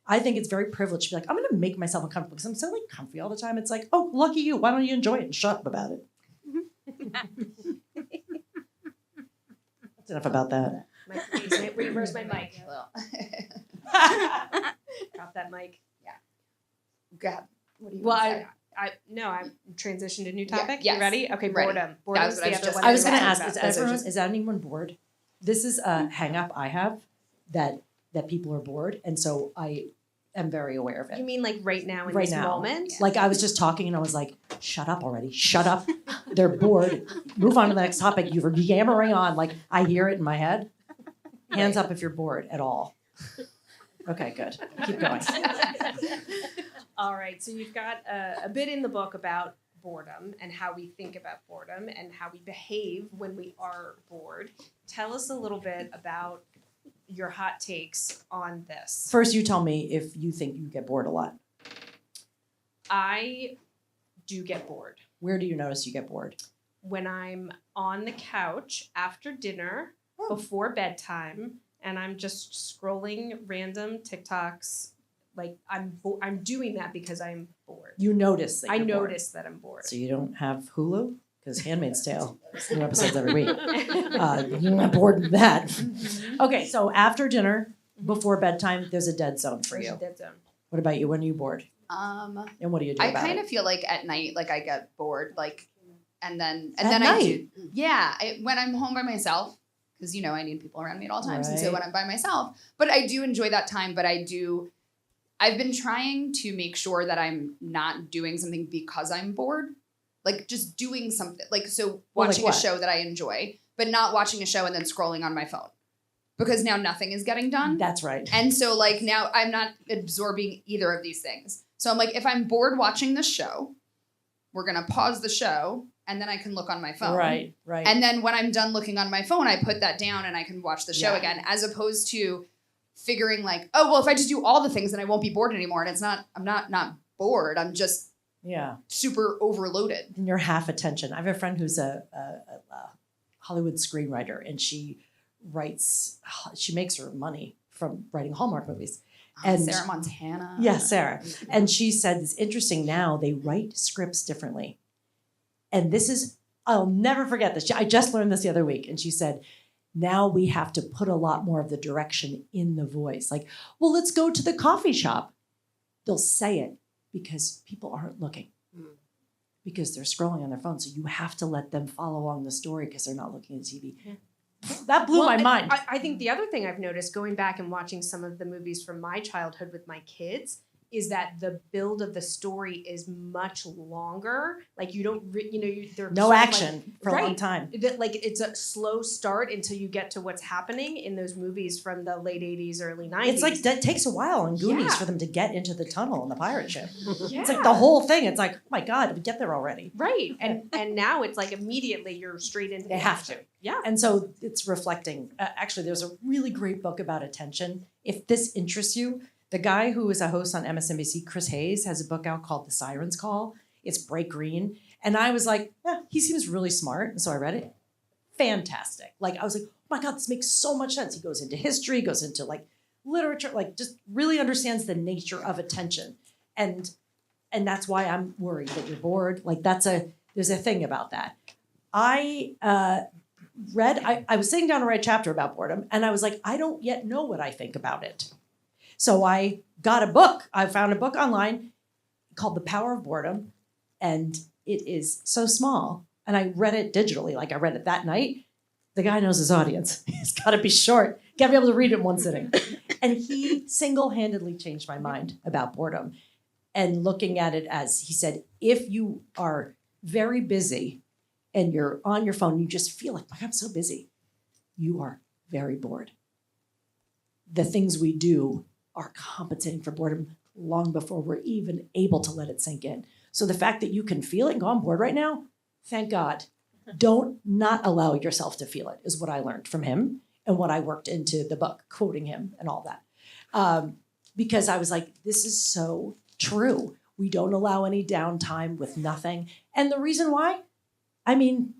I think it's very privileged to be like, I'm going to make myself uncomfortable because I'm so like comfy all the time. It's like, oh, lucky you. Why don't you enjoy it and shut up about it? That's enough about that. Where's my mic? Drop that mic. Yeah. Go ahead. What do you Well, want to say? I transitioned to a new topic. yes. You ready? Okay, Ready. boredom. That was what I was just I was going going to to ask, is anyone bored? This is a hang up I have that people are bored. And so I am very aware of You it. mean like right now in Right this now. moment? Yeah. Like I was just talking and I was like, shut up already. Shut up. They're bored. Move on to the next topic. You're yammering on. Like I hear it in my head. Hands up if you're bored at all. Okay, good. Keep going. All right, so you've got a bit in the book about boredom and how we think about boredom and how we behave when we are bored. Tell us a little bit about your hot takes on this. First, you tell me if you think you get bored a lot. I do get bored. Where do you notice you get bored? When I'm on the couch after dinner, before bedtime, and I'm just scrolling random TikToks. Like I'm doing that because I'm bored. You notice that I you're bored. notice that I'm bored. So you don't have Hulu? Because Handmaid's Tale, there's new episodes every week. You're not bored with that. Okay, so after dinner, before bedtime, there's a dead zone for There's a you. dead zone. What about you? When are you bored? And And what do you do I about kind it? of feel like at night, like I get bored, like, and then At I night? do, yeah. When I'm home by myself, because I need people around me at all times, and so Right. when I'm by myself, but I do enjoy that time. But I've been trying to make sure that I'm not doing something because I'm bored, like just doing something, like so Well, like watching a what? show that I enjoy, but not watching a show and then scrolling on my phone, because now nothing is getting done. That's right. And so like now I'm not absorbing either of these things. So I'm like, if I'm bored watching this show, we're gonna pause the show and then I can look on my phone. Right. And then when I'm done looking on my phone, I put that down and I can watch the show Yeah. again, as opposed to figuring like, oh well, if I just do all the things, then I won't be bored anymore. And I'm not bored. I'm just Yeah. super overloaded. And you're half attention. I have a friend who's a Hollywood screenwriter, and she makes her money from writing Hallmark movies. And Sarah Montana. Yeah, Sarah. And she said it's interesting now they write scripts differently. And I'll never forget this. I just learned this the other week. And she said, now we have to put a lot more of the direction in the voice. Like, well, let's go to the coffee shop. They'll say it because people aren't looking. Because they're scrolling on their phone. So you have to let them follow along the story because they're not looking at TV. Yeah. That blew my and mind. I think the other thing I've noticed going back and watching some of the movies from my childhood with my kids is that the build of the story is much longer. Like you don't, they're No sort of action for a long right. time. Like it's a slow start until you get to what's happening in those movies from the late 80s, early 90s. It's like that takes a while in Goonies Yeah. for them to get into the tunnel on the pirate ship. Yeah. It's like the whole thing. It's like, oh my God, we get there already. Right. And now it's like immediately you're straight into They the have action. to. Yeah. And so it's reflecting. Actually, there's a really great book about attention. If this interests you, the guy who is a host on MSNBC, Chris Hayes, has a book out called The Siren's Call. It's bright green. And I was like, he seems really smart. And so I read it. Fantastic. Like, I was like, oh my God, this makes so much sense. He goes into history, goes into like literature, like just really understands the nature of attention. And that's why I'm worried that you're bored. Like there's a thing about that. I was sitting down to write a chapter about boredom, and I was like, I don't yet know what I think about it. So I got a book. I found a book online called The Power of Boredom, and it is so small. And I read it digitally, like I read it that night. The guy knows his audience. He's got to be short. Got to be able to read it in one sitting. And he single-handedly changed my mind about boredom. And looking at it as, he said, if you are very busy and you're on your phone, you just feel like, I'm so busy. You are very bored. The things we do are compensating for boredom long before we're even able to let it sink in. So the fact that you can feel it and go, I'm bored right now, thank God. Don't not allow yourself to feel it, is what I learned from him and what I worked into the book, quoting him and all that. Because I was like, this is so true. We don't allow any downtime with nothing. And the reason why, I mean,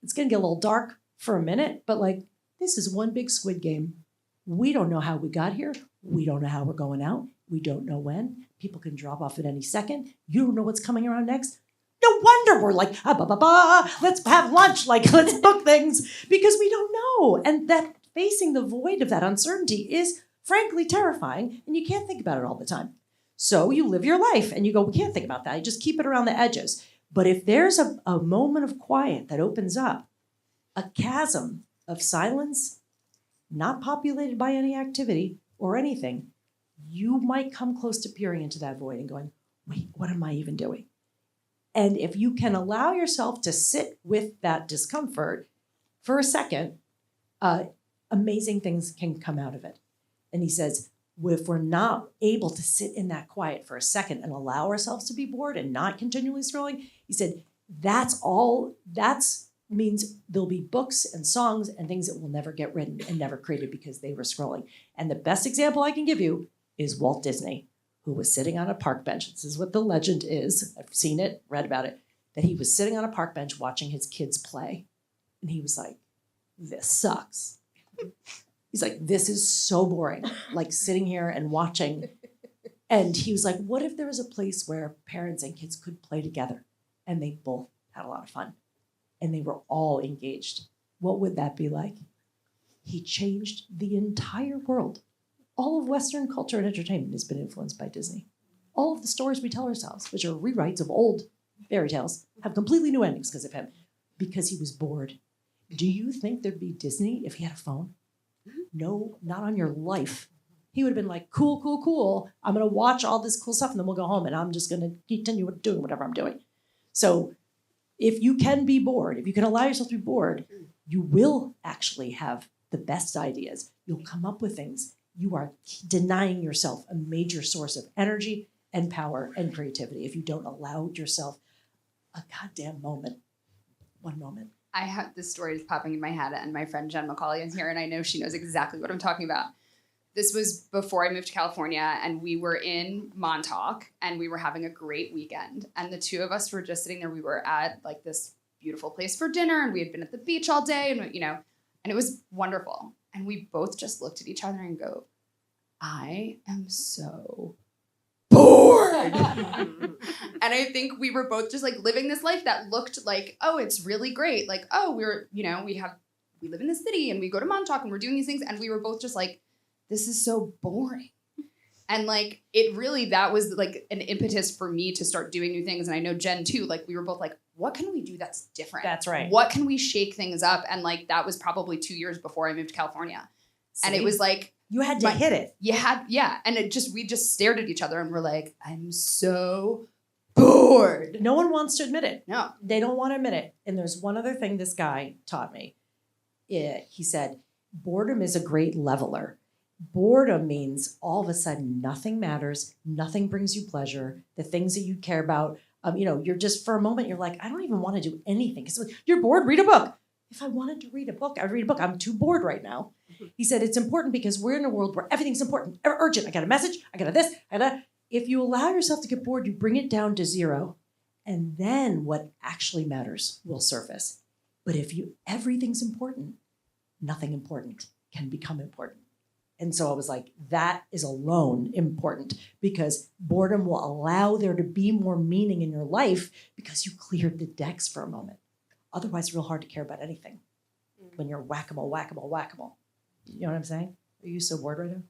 it's going to get a little dark for a minute, but like, this is one big Squid Game. We don't know how we got here. We don't know how we're going out. We don't know when. People can drop off at any second. You don't know what's coming around next. No wonder we're like, let's have lunch, like let's book things, because we don't know. And that facing the void of that uncertainty is frankly terrifying, and you can't think about it all the time. So you live your life and you go, we can't think about that. You just keep it around the edges. But if there's a moment of quiet that opens up, a chasm of silence, not populated by any activity or anything, you might come close to peering into that void and going, wait, what am I even doing? And if you can allow yourself to sit with that discomfort for a second, amazing things can come out of it. And he says, if we're not able to sit in that quiet for a second and allow ourselves to be bored and not continually scrolling, he said, that's means there'll be books and songs and things that will never get written and never created because they were scrolling. And the best example I can give you is Walt Disney, who was sitting on a park bench. This is what the legend is. I've seen it, read about it, that he was sitting on a park bench watching his kids play. And he was like, this sucks. He's like, this is so boring, like sitting here and watching. And he was like, what if there was a place where parents and kids could play together and they both had a lot of fun and they were all engaged? What would that be like? He changed the entire world. All of Western culture and entertainment has been influenced by Disney. All of the stories we tell ourselves, which are rewrites of old fairy tales, have completely new endings because of him, because he was bored. Do you think there'd be Disney if he had a phone? No, not on your life. He would have been like, cool, cool, cool. I'm going to watch all this cool stuff and then we'll go home and I'm just going to continue doing whatever I'm doing. So if you can be bored, if you can allow yourself to be bored, you will actually have the best ideas. You'll come up with things. You are denying yourself a major source of energy and power and creativity if you don't allow yourself a goddamn moment. One moment. I have this story is popping in my head, and my friend Jen McCauley is here, and I know she knows exactly what I'm talking about. This was before I moved to California, and we were in Montauk, and we were having a great weekend. And the two of us were just sitting there. We were at like this beautiful place for dinner, and we had been at the beach all day, and and it was wonderful. And we both just looked at each other and go, I am so bored. And I think we were both just like living this life that looked like, oh, it's really great. Like, oh, we live in the city and we go to Montauk and we're doing these things. And we were both just like, this is so boring. And like, that was like an impetus for me to start doing new things. And I know Jen too, like we were both like, what can we do that's different? That's right. What can we shake things up? And like, that was probably 2 years before I moved to California. See? And it was like, you had to hit it. And we just stared at each other and we're like, I'm so bored. No one wants to admit it. No. They don't want to admit it. And there's one other thing this guy taught me. He said, boredom is a great leveler. Boredom means all of a sudden nothing matters, nothing brings you pleasure, the things that you care about, you're just, for a moment, you're like, I don't even want to do anything. Because you're bored, read a book. If I wanted to read a book, I'd read a book. I'm too bored right now. He said, it's important because we're in a world where everything's important, urgent. I got a message, I got a this, I got a. If you allow yourself to get bored, you bring it down to zero. And then what actually matters will surface. But if everything's important, nothing important can become important. And so I was like, that is alone important because boredom will allow there to be more meaning in your life because you cleared the decks for a moment. Otherwise, it's real hard to care about anything when you're whack-a-mole, whack-a-mole, whack-a-mole. You know what I'm saying? Are you so bored right now?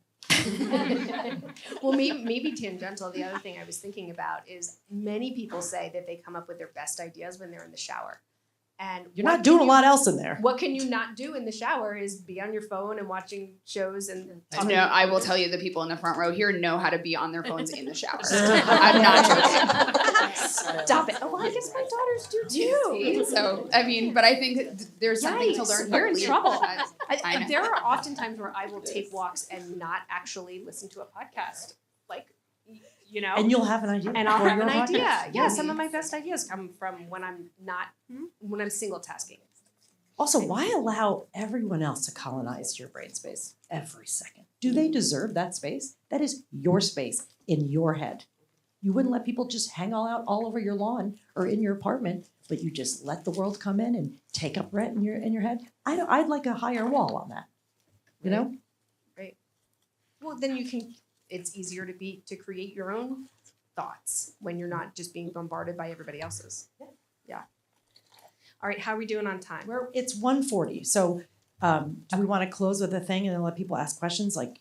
Well, maybe tangential. The other thing I was thinking about is many people say that they come up with their best ideas when they're in the shower. And you're not doing a lot else in there. What can you not do in the shower is be on your phone and watching shows. And no, I will tell you, the people in the front row here know how to be on their phones in the shower. I'm not joking. Stop it. Oh, well, I guess my daughters do too. So, but I think there's something to learn. You're in trouble. I know. There are often times where I will take walks and not actually listen to a podcast. Like, and you'll have an idea. And I'll have an podcast. idea. Yeah, some of my best ideas come from when I'm single tasking. Also, why allow everyone else to colonize your brain space every second? Do they deserve that space? That is your space in your head. You wouldn't let people just hang out all over your lawn or in your apartment, but you just let the world come in and take up rent in your head. I'd like a higher wall on that. You know? Right. Well, then it's easier to create your own thoughts when you're not just being bombarded by everybody else's. Yeah. All right, how are we doing on time? It's 1:40. So do we want to close with a thing and then let people ask questions? Like,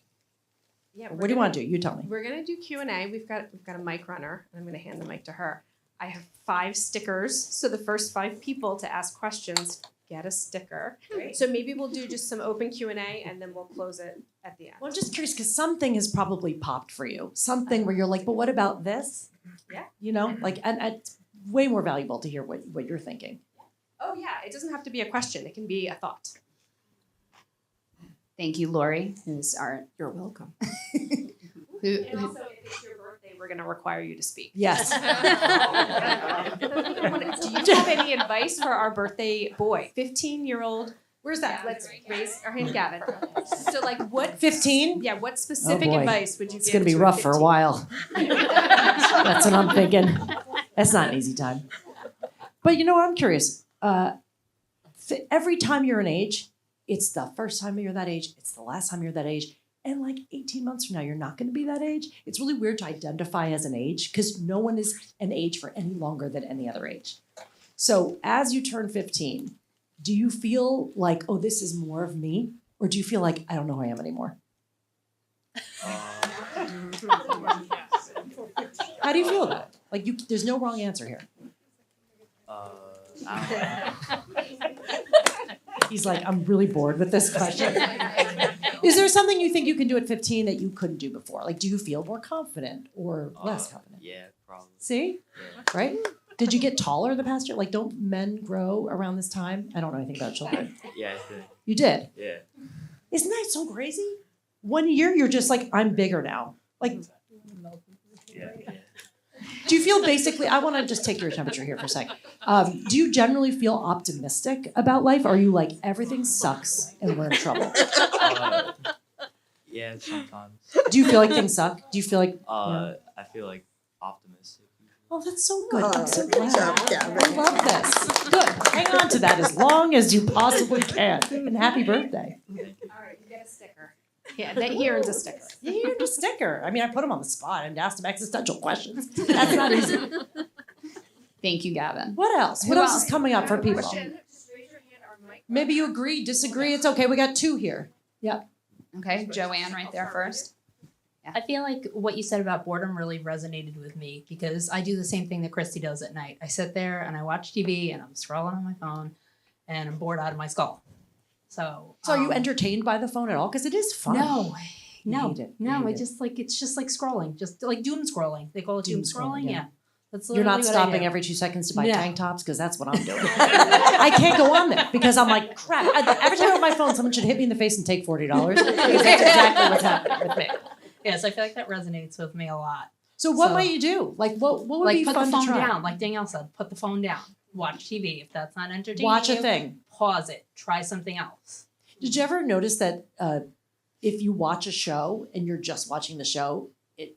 Yeah. What do you want to do? You tell me. We're gonna do Q&A. We've got a mic runner, and I'm gonna hand the mic to her. I have 5 stickers, so the first 5 people to ask questions get a sticker. Great. So maybe we'll do just some open Q&A, and then we'll close it at the end. Well, I'm just curious because something has probably popped for you. Something where you're like, but what about this? Yeah. You know, like, and it's way more valuable to hear what you're thinking. Oh yeah, it doesn't have to be a question. It can be a thought. Thank you, Lori, who's You're welcome. who, And also, if it's your birthday, we're gonna require you to speak. Yes. Do you have any advice for our birthday boy, 15-year-old? Where's that? Let's raise our hand, Gavin. So, like, what 15? Yeah, what specific boy. advice would you It's give? going to be to rough for a 15? while. That's what I'm thinking. That's not an easy time. But you know what? I'm curious. Every time you're an age, it's the first time you're that age. It's the last time you're that age. And like 18 months from now, you're not going to be that age. It's really weird to identify as an age because no one is an age for any longer than any other age. So as you turn 15, do you feel like, oh, this is more of me? Or do you feel like, I don't know who I am anymore? How do you feel about it? Like, there's no wrong answer here. I He's like, I'm really bored with this question. Is there something you think you can do at 15 that you couldn't do before? Like, do you feel more confident or less confident? Yeah, probably. See? Yeah. Right? Did you get taller the past year? Like, don't men grow around this time? I don't know anything about children. Yeah, I did. You did? Yeah. Isn't that so crazy? 1 year, you're just like, I'm bigger now. Like, Yeah. do you feel basically, I want to just take your temperature here for a sec. Do you generally feel optimistic about life? Or are you like, everything sucks and we're in trouble? Yeah, sometimes. Do you feel like things suck? Do you feel like, I feel like optimistic. oh, that's so good. I'm so good job, glad. Gavin. I love this. Good. Hang on to that as long as you possibly can. And happy birthday. All right, you get a sticker. Yeah, that here is a sticker. Yeah, you're a sticker. I mean, I put him on the spot and asked him existential questions. That's not easy. thank you, Gavin. What else? What Who else else? is coming up for people? Just raise your hand. Our mic. Maybe you agree, disagree. It's okay. We got 2 here. Okay, Joanne right there first. I feel like what you said about boredom really resonated with me because I do the same thing that Kristy does at night. I sit there and I watch TV and I'm scrolling on my phone and I'm bored out of my skull. So Are you entertained by the phone at all? Because it is fun. No. You hate it. You No, hate I it. just like it's just like scrolling, just like doom scrolling. They call it doom scrolling. yeah. Yeah, that's You're not literally what I stopping do. every 2 seconds to buy No. tank tops because that's what I'm doing. I can't go on there because I'm like, crap. Every time I open my phone, someone should hit me in the face and take $40 because that's exactly what's happening with me. Yes, I feel like that resonates with me a lot. So what So- might you do? Like what would Like be put fun the phone to try? down, like Danielle said, put the phone down. Watch TV. If that's not entertaining, Watch a you, thing. Pause it. Try something else. Did you ever notice that if you watch a show and you're just watching the show,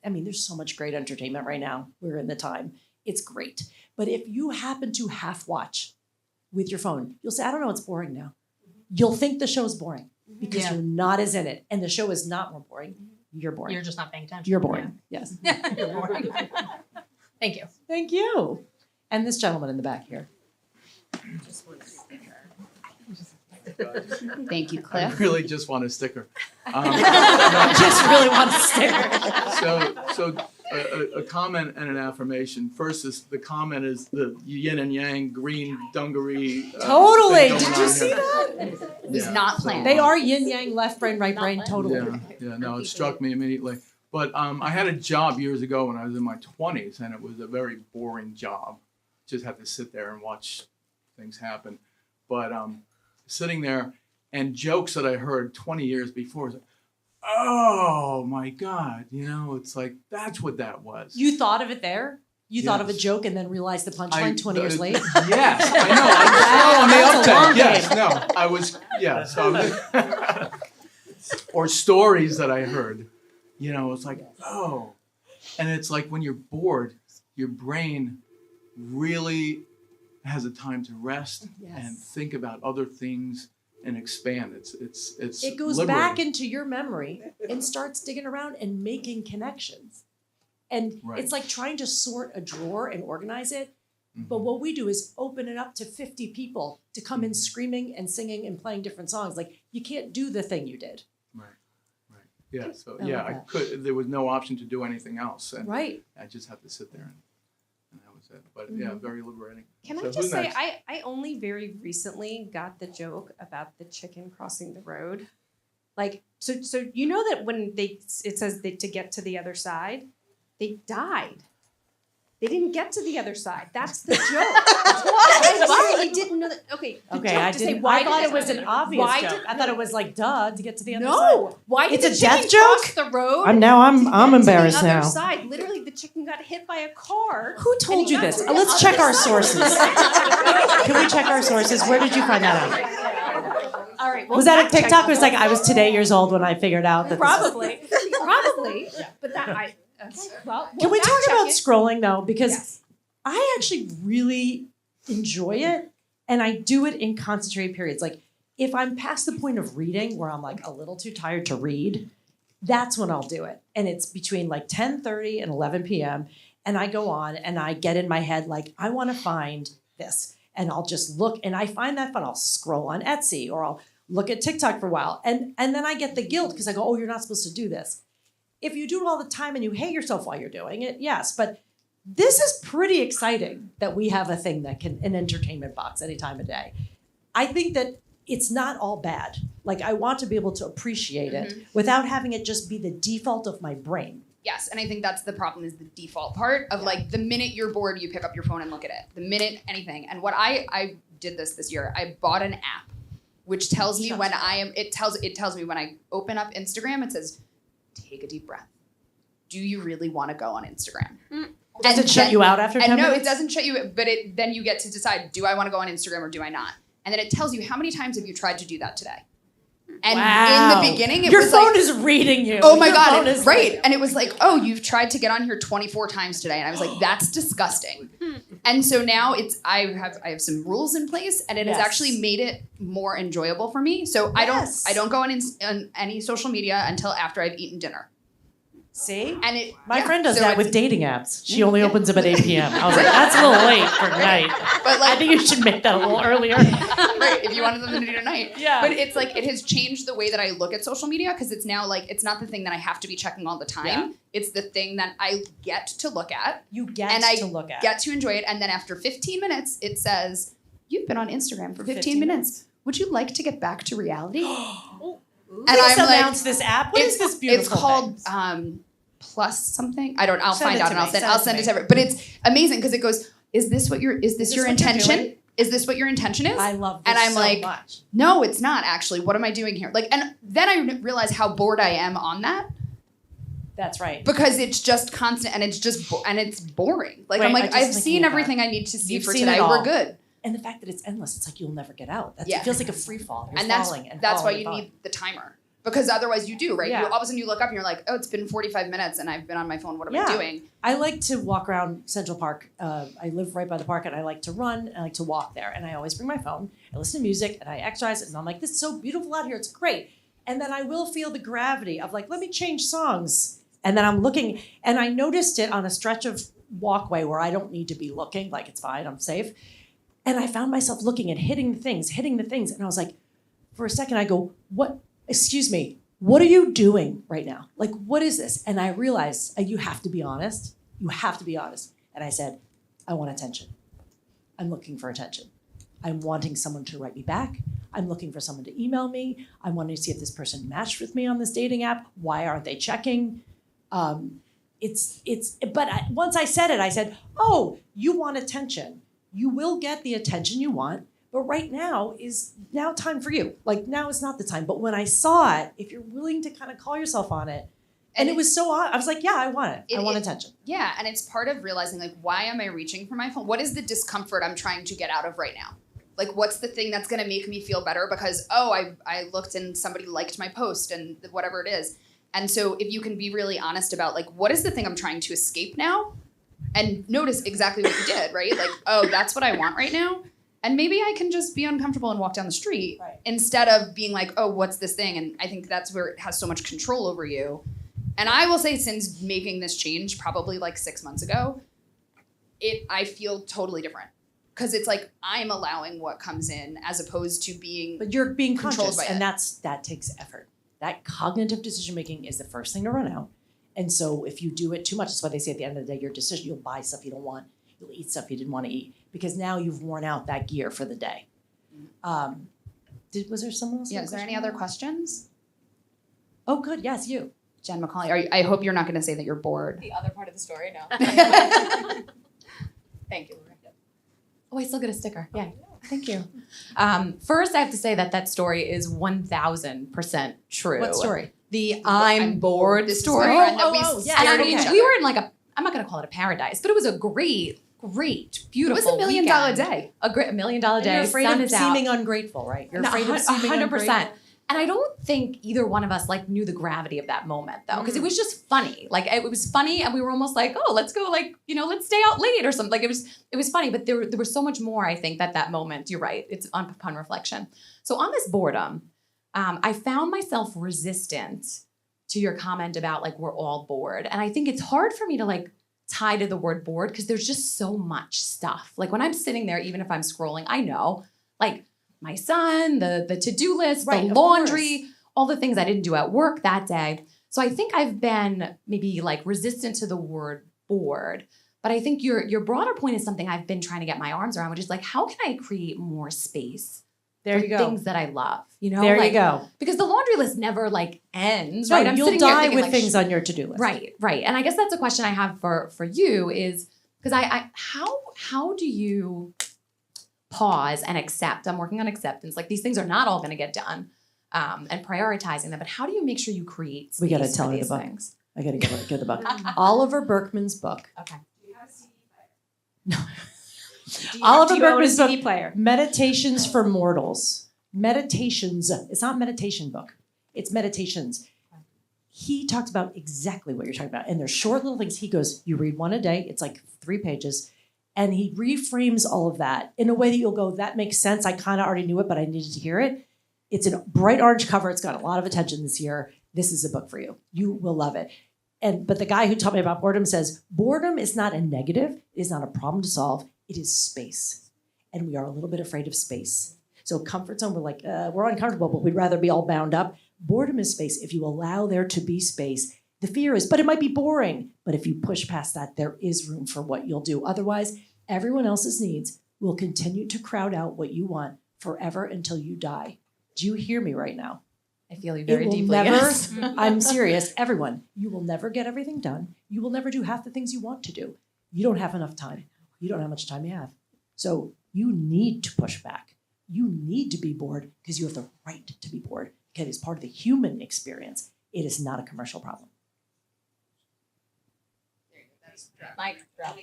there's so much great entertainment right now. We're in the time. It's great. But if you happen to half watch with your phone, you'll say, I don't know, it's boring now. You'll think the show's boring because Yeah. you're not as in it. And the show is not more boring. You're boring. You're just not paying attention. You're boring. Yes. Yeah. You're boring. Thank you. Thank you. And this gentleman in the back here. Thank you, I Cliff. really just want a sticker. Just really want to sticker. So a comment and an affirmation. First is the comment is the yin and yang green dungaree. Totally. thing going Did you on see here. that? It was Yeah, not so- planned. They are yin yang, left brain, right brain, Not totally. Yeah, no, it struck me immediately. But I had a job years ago when I was in my 20s, and it was a very boring job. Just had to sit there and watch things happen. But sitting there and jokes that I heard 20 years before, was like, oh my God, it's like, that's what that was. You thought of it there? You thought of a Yes. joke and then realized the punchline 20 years later? Yes, I know. I'm That's a still long on the uptake. Yes, no, I was, yeah. So, or stories that I heard, it's like, oh. And it's like when you're bored, your brain really has a time to rest and think about other things and expand. It's It goes liberating. back into your memory and starts digging around and making connections. And Right. it's like trying to sort a drawer and organize it. Mhm. But what we do is open it up to 50 people to come in screaming and singing and playing different songs. Like, you can't do the thing you did. Right. Yeah, so I yeah, love I that. could. There was no option to do anything else, and Right. I just have to sit there, and that was it. But yeah, very liberating. Can So I who's just say, next? I only very recently got the joke about the chicken crossing the road. Like, so you know that when it says to get to the other side, they died. They didn't get to the other side. That's the joke. I really didn't know that. Okay. The Okay, joke I to say, didn't. why I thought did it was an obvious why joke. did- I thought it was like duh to get to the other side. No. Why did It's the a death chicken cross the road? I'm embarrassed to the other now. side. Literally, the chicken got hit by a car. Who and told he you got this? to the Let's check other our side. sources. Can we check our sources? Where did you find that out? All right. Well, Was that a fact check TikTok? It me. was like I was today years old when I figured out that. Probably. But that I. Well, Can we fact talk check about it. scrolling though? Because Yes. I actually really enjoy it, and I do it in concentrated periods. Like if I'm past the point of reading, where I'm like a little too tired to read, that's when I'll do it. And it's between like 10:30 and 11 p.m. And I go on and I get in my head like I want to find this, and I'll just look, and I find that fun. I'll scroll on Etsy or I'll look at TikTok for a while, and then I get the guilt because I go, oh, you're not supposed to do this. If you do it all the time and you hate yourself while you're doing it, yes, but this is pretty exciting that we have a thing that can, an entertainment box any time of day. I think that it's not all bad. Like I want to be able to appreciate it without having it just be the default of my brain. Yes, and I think that's the problem is the default part of like the minute you're bored, you pick up your phone and look at it. The minute anything. And what I did this year, I bought an app which tells me when I am, it tells me when I open up Instagram, it says, take a deep breath. Do you really want to go on Instagram? Does it shut you out after 10 no, minutes? it doesn't shut you, but then you get to decide, do I want to go on Instagram or do I not? And then it tells you how many times have you tried to do that today? And Wow. in the beginning, it Your was phone like, is reading you. oh my Your God, phone is right. like- And it was like, oh, you've tried to get on here 24 times today. And I was like, that's disgusting. And so now I have some rules in place, and it has Yes. actually made it more enjoyable for me. So Yes. I don't go on any social media until after I've eaten dinner. See? And My friend does so that it's- with dating apps. She only opens them at 8 p.m. I was like, that's a little late for tonight. But I like, think you should make that a little earlier. right, if you wanted them to do tonight. Yeah. But it's like, it has changed the way that I look at social media because it's now like, it's not the thing that I have to be checking all the time. Yeah. It's the thing that I get to look at, You get And I to look at. get to enjoy it. And then after 15 minutes, it says, you've been on Instagram for 15 15 minutes. Would you like to get back to reality? And Please I'm like, announce this app. What is this beautiful it's called thing? Plus something. I'll Send find it out to and I'll me. send Send I'll it send to it me. to everyone. But it's amazing because it goes, is this what your this your what you're intention? doing? Is this what your intention is? I love this and I'm so like, much. no, it's not actually. What am I doing here? Like, and then I realize how bored I am on that That's right. because it's just constant and it's just and it's boring. Like Wait, I'm I like, just I've thinking seen of that. everything I need to see You've for seen today. it all. We're good. And the fact that it's endless, it's like you'll never get out. Yeah. It feels like a free fall. You're And that's falling and why falling you and falling. need the timer. Because otherwise you do, right? Yeah. You, all of a sudden you look up and you're like, oh, it's been 45 minutes and I've been on my phone. What am I Yeah. doing? I like to walk around Central Park. I live right by the park, and I like to run. And I like to walk there, and I always bring my phone. I listen to music, and I exercise, and I'm like, "This is so beautiful out here. It's great." And then I will feel the gravity of like, "Let me change songs." And then I'm looking, and I noticed it on a stretch of walkway where I don't need to be looking. Like it's fine, I'm safe. And I found myself looking and hitting the things, and I was like, for a second, I go, "What? Excuse me." What are you doing right now? Like, what is this? And I realized you have to be honest. You have to be honest. And I said, I want attention. I'm looking for attention. I'm wanting someone to write me back. I'm looking for someone to email me. I'm wanting to see if this person matched with me on this dating app. Why aren't they checking? Once I said it, I said, oh, you want attention. You will get the attention you want. But right now is now time for you. Like now is not the time. But when I saw it, if you're willing to kind of call yourself on it, and it was so odd. I was like, yeah, I want it. I want attention. Yeah, and it's part of realizing like, why am I reaching for my phone? What is the discomfort I'm trying to get out of right now? Like, what's the thing that's going to make me feel better? Because, oh, I looked and somebody liked my post and whatever it is. And so if you can be really honest about like, what is the thing I'm trying to escape now? And notice exactly what you did, right? Like, oh, that's what I want right now. And maybe I can just be uncomfortable and walk down the street instead of being like, oh, what's this thing? And I think that's where it has so much control over you. And I will say since making this change probably like 6 months ago, I feel totally different. Because it's like I'm allowing what comes in as opposed to being But you're being controlled conscious, by and it. that takes effort. that cognitive decision making is the first thing to run out. And so if you do it too much, that's why they say at the end of the day, your decision, you'll buy stuff you don't want, you'll eat stuff you didn't want to eat, because now you've worn out that gear for the day. Was there someone else? Yeah, is there any other questions? Oh, good. Yes, you. Jen McCauley, I hope you're not going to say that you're bored. The other part of the story, no. Thank you, Lorraine. Oh, I still get a sticker. Yay. Thank you. First, I have to say that story is 1,000% true. What story? The I'm bored This story. is my friend that we yeah. stared And I at mean, each we other. were in like I'm not going to call it a paradise, but it was a great, It beautiful was $1 million weekend. day. $1 million And day. you're afraid sun of is out. seeming ungrateful, right? You're No, afraid of seeming 100%. ungrateful. And I don't think either one of us like knew the gravity of that moment though, because it was just funny. Like it was funny, and we were almost like, oh, let's go, like let's stay out late or something. Like it was funny, but there was so much more. I think that moment. You're right. It's upon reflection. So on this boredom, I found myself resistant to your comment about like we're all bored, and I think it's hard for me to like tie to the word bored because there's just so much stuff. Like when I'm sitting there, even if I'm scrolling, I know like my son, the to-do list, Right, the of laundry, all the things I didn't do at work that day. So I think I've been maybe like resistant to the word bored. But I think your broader point is something I've been trying to get my arms around, which is like, how can I create more space There for you go. things that I love? There like, you go. Because the laundry list never like ends, No, right? I'm you'll sitting here die thinking, with like, things on your to-do list. Right. And I guess that's a question I have for you is because how do you pause and accept? I'm working on acceptance. Like these things are not all going to get done, and prioritizing them. But how do you make sure you create space We gotta for tell her these the book. things? I gotta get the book. Oliver Berkman's book. Okay. Oliver Do you own a Berkman's book, CD player? Meditations for Mortals. Meditations. It's not meditation book. It's meditations. He talks about exactly what you're talking about. And they're short little things. He goes, you read one a day. It's like 3 pages. And he reframes all of that in a way that you'll go, that makes sense. I kind of already knew it, but I needed to hear it. It's a bright orange cover. It's got a lot of attention this year. This is a book for you. You will love it. But the guy who taught me about boredom says, boredom is not a negative. It is not a problem to solve. It is space. And we are a little bit afraid of space. So comfort zone, we're like, we're uncomfortable, but we'd rather be all bound up. Boredom is space. If you allow there to be space, the fear is, but it might be boring. But if you push past that, there is room for what you'll do. Otherwise, everyone else's needs will continue to crowd out what you want forever until you die. Do you hear me right now? I feel you very It will deeply. never, Yes. I'm serious, everyone, you will never get everything done. You will never do half the things you want to do. You don't have enough time. You don't know how much time you have. So you need to push back. You need to be bored because you have the right to be bored. Okay, it's part of the human experience. It is not a commercial problem. Mic drop.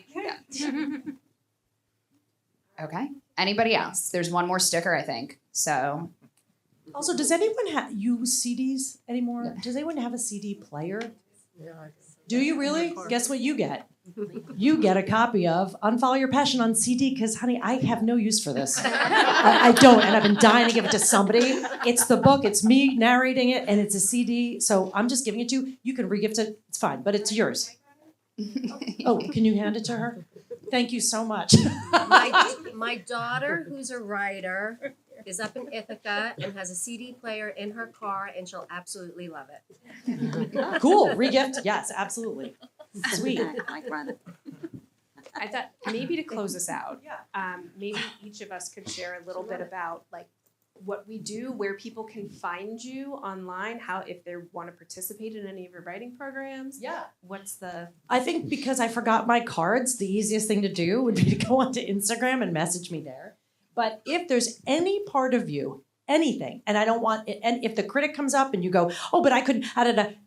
Okay. Anybody else? There's one more sticker, I think. So Also, does anyone use CDs anymore? Does anyone have a CD player? Do you really? Guess what you get? You get a copy of Unfollow Your Passion on CD because, honey, I have no use for this. I don't, and I've been dying to give it to somebody. It's the book, it's me narrating it, and it's a CD, so I'm just giving it to you. You can re-gift it, it's fine, but it's yours. Oh, can you hand it to her? Thank you so much. My daughter, who's a writer, is up in Ithaca and has a CD player in her car, and she'll absolutely love it. Cool, re-gift, yes, absolutely. Sweet. I thought maybe to close us out, maybe each of us could share a little bit about like what we do, where people can find you online, how if they want to participate in any of your writing programs. Yeah. What's the I think because I forgot my cards, the easiest thing to do would be to go onto Instagram and message me there. But if there's any part of you, anything, and I don't want it, and if the critic comes up and you go, oh, but I couldn't,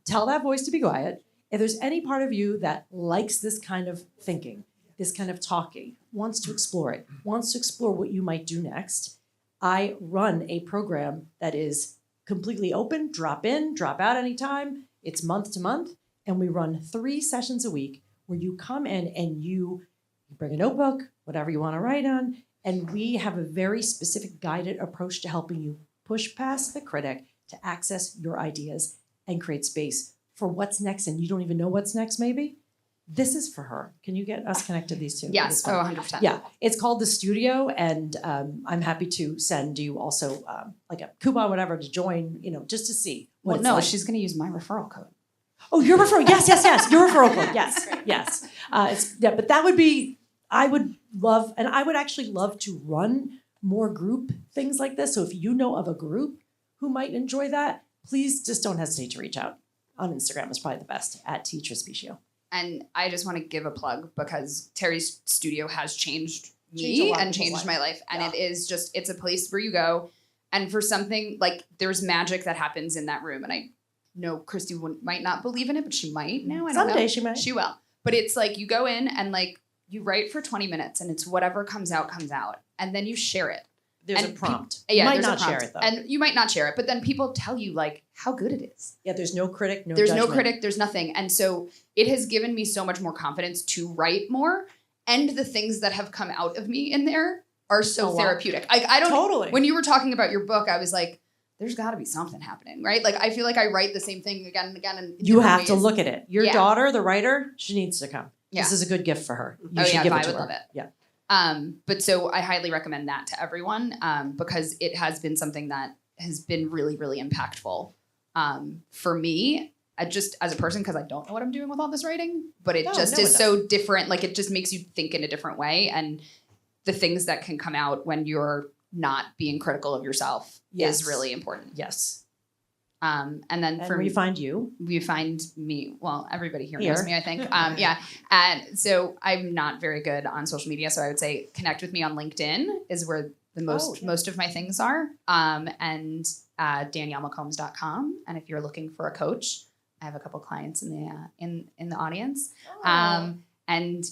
tell that voice to be quiet. If there's any part of you that likes this kind of thinking, this kind of talking, wants to explore it, wants to explore what you might do next, I run a program that is completely open, drop in, drop out anytime. It's month to month. And we run 3 sessions a week where you come in and you bring a notebook, whatever you want to write on, and we have a very specific guided approach to helping you push past the critic to access your ideas and create space for what's next. And you don't even know what's next, maybe? This is for her. Can you get us connected, these two? yes, oh, 100%. Yeah, it's called The Studio, and I'm happy to send you also like a coupon, whatever, to join, just to see what Well, it's no, like. she's going to use my referral code. Oh, your referral. Yes. Your referral code. Yes. But that would be, I would love, and I would actually love to run more group things like this. So if you know of a group who might enjoy that, please just don't hesitate to reach out. On Instagram is probably the best, at Terri Trespico. And I just want to give a plug because Terri's studio has changed Changed a me lot of and people's changed my life. And Yeah. it is just, it's a place where you go. And for something like there's magic that happens in that room. And I know Kristy might not believe in it, but she might now. I don't know. Someday she might. She will. But it's like you go in and like you write for 20 minutes and it's whatever comes out. And then you share it. There's And a prompt. Yeah, you might there's a not share prompt. it though. And you might not share it, but then people tell you like how good it is. Yeah, there's no critic, no There's judgment. no critic, there's nothing. And so it has given me so much more confidence to write more. And the things that have come out of me in there are so Oh, wow. therapeutic. I don't Totally. when you were talking about your book, I was like, there's gotta be something happening, right? Like I feel like I write the same thing again and again. In You different have to ways. look at it. Your Yeah. daughter, the writer, she needs to come. Yeah. This is a good gift for her. You Oh, should yeah, give I it to would her. love it. Yeah. But so I highly recommend that to everyone because it has been something that has been really, really impactful for me. Just as a person, because I don't know what I'm doing with all this writing, but it No, just no is one so different. Like it just makes you think in a different way. And the things that can come out when you're not being critical of yourself Yes. is really important. Yes. And then And for where you find you. you find me, well, everybody here Here. knows me, I think. Yeah. And so I'm not very good on social media. So I would say connect with me on LinkedIn is where the most of my things are. And DanielleMcCombs.com. And if you're looking for a coach, I have a couple clients in the audience. And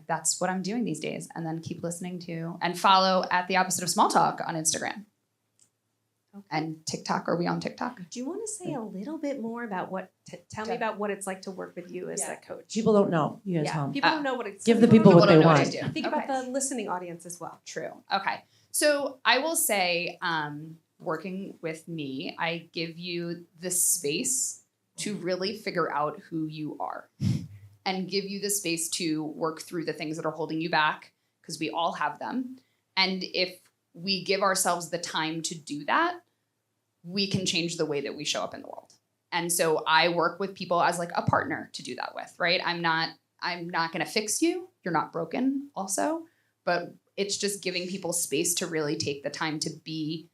that's what I'm doing these days. And then keep listening to and follow at the opposite of small talk on Instagram. Okay. And TikTok. Are we on TikTok? Do you want to say a little bit more about tell me about what it's like to work with you as a coach? People don't know. You guys Yeah, tell 'em. people don't know what it's Give the people what they don't know want. I do. Think Okay. about the listening audience as well. True. Okay. So I will say, working with me, I give you the space to really figure out who you are and give you the space to work through the things that are holding you back, because we all have them. And if we give ourselves the time to do that, we can change the way that we show up in the world. And so I work with people as like a partner to do that with, right? I'm not going to fix you. You're not broken also, but it's just giving people space to really take the time to be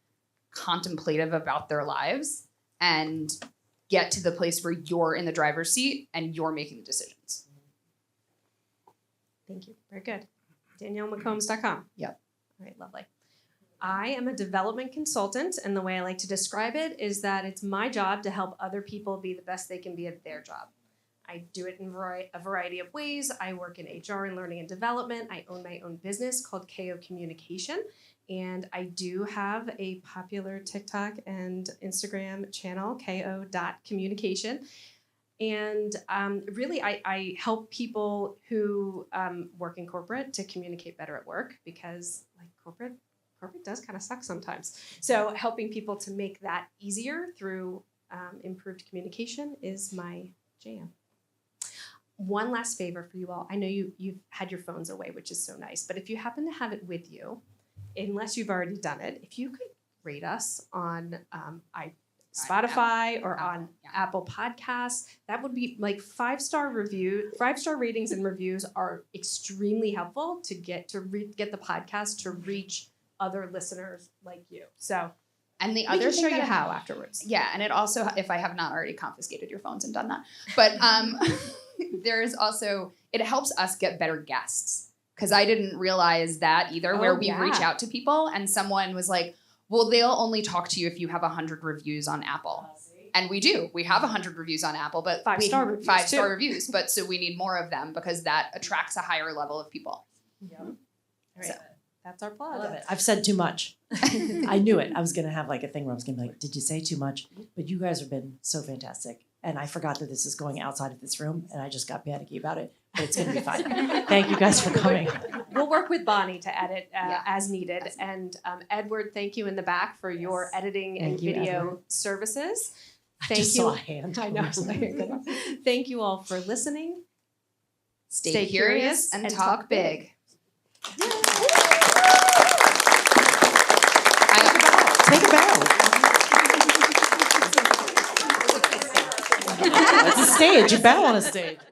contemplative about their lives and get to the place where you're in the driver's seat and you're making the decisions. Thank you. Very good. DanielleMcCombs.com. Yep. All right, lovely. I am a development consultant, and the way I like to describe it is that it's my job to help other people be the best they can be at their job. I do it in a variety of ways. I work in HR and learning and development. I own my own business called KO Communication, and I do have a popular TikTok and Instagram channel, ko.communication. And really, I help people who work in corporate to communicate better at work, because like corporate does kind of suck sometimes. So helping people to make that easier through improved communication is my jam. One last favor for you all. I know you've had your phones away, which is so nice, but if you happen to have it with you, unless you've already done it, if you could rate us on Spotify or on Apple Podcasts, that would be like 5-star ratings and reviews are extremely helpful to get the podcast to reach other listeners like you. So And the we other can thing show you that- how afterwards. Yeah, and it also, if I have not already confiscated your phones and done that, but there's also, it helps us get better guests, because I didn't realize that either, where we reach out to people and someone was like, well, they'll only talk to you if you have 100 reviews on Apple. And we do. We have 100 reviews on Apple, but 5-star reviews, 5-star too. reviews. But so we need more of them, because that attracts a higher level of people. All right. So- That's our plug. I love it. I've said too much. I knew it. I was going to have like a thing where I was going to be like, did you say too much? But you guys have been so fantastic. And I forgot that this is going outside of this room, and I just got panicky about it. But it's going to be fine. Thank you guys for coming. We'll work with Bonnie to edit Yeah. as needed. And Edward, thank you in the back for your editing and Thank you, video Edward. services. I Thank just you. saw a hand. I know. Thank you all for listening. Stay curious and talk big. Take a bow. It's a stage. You bet on a stage.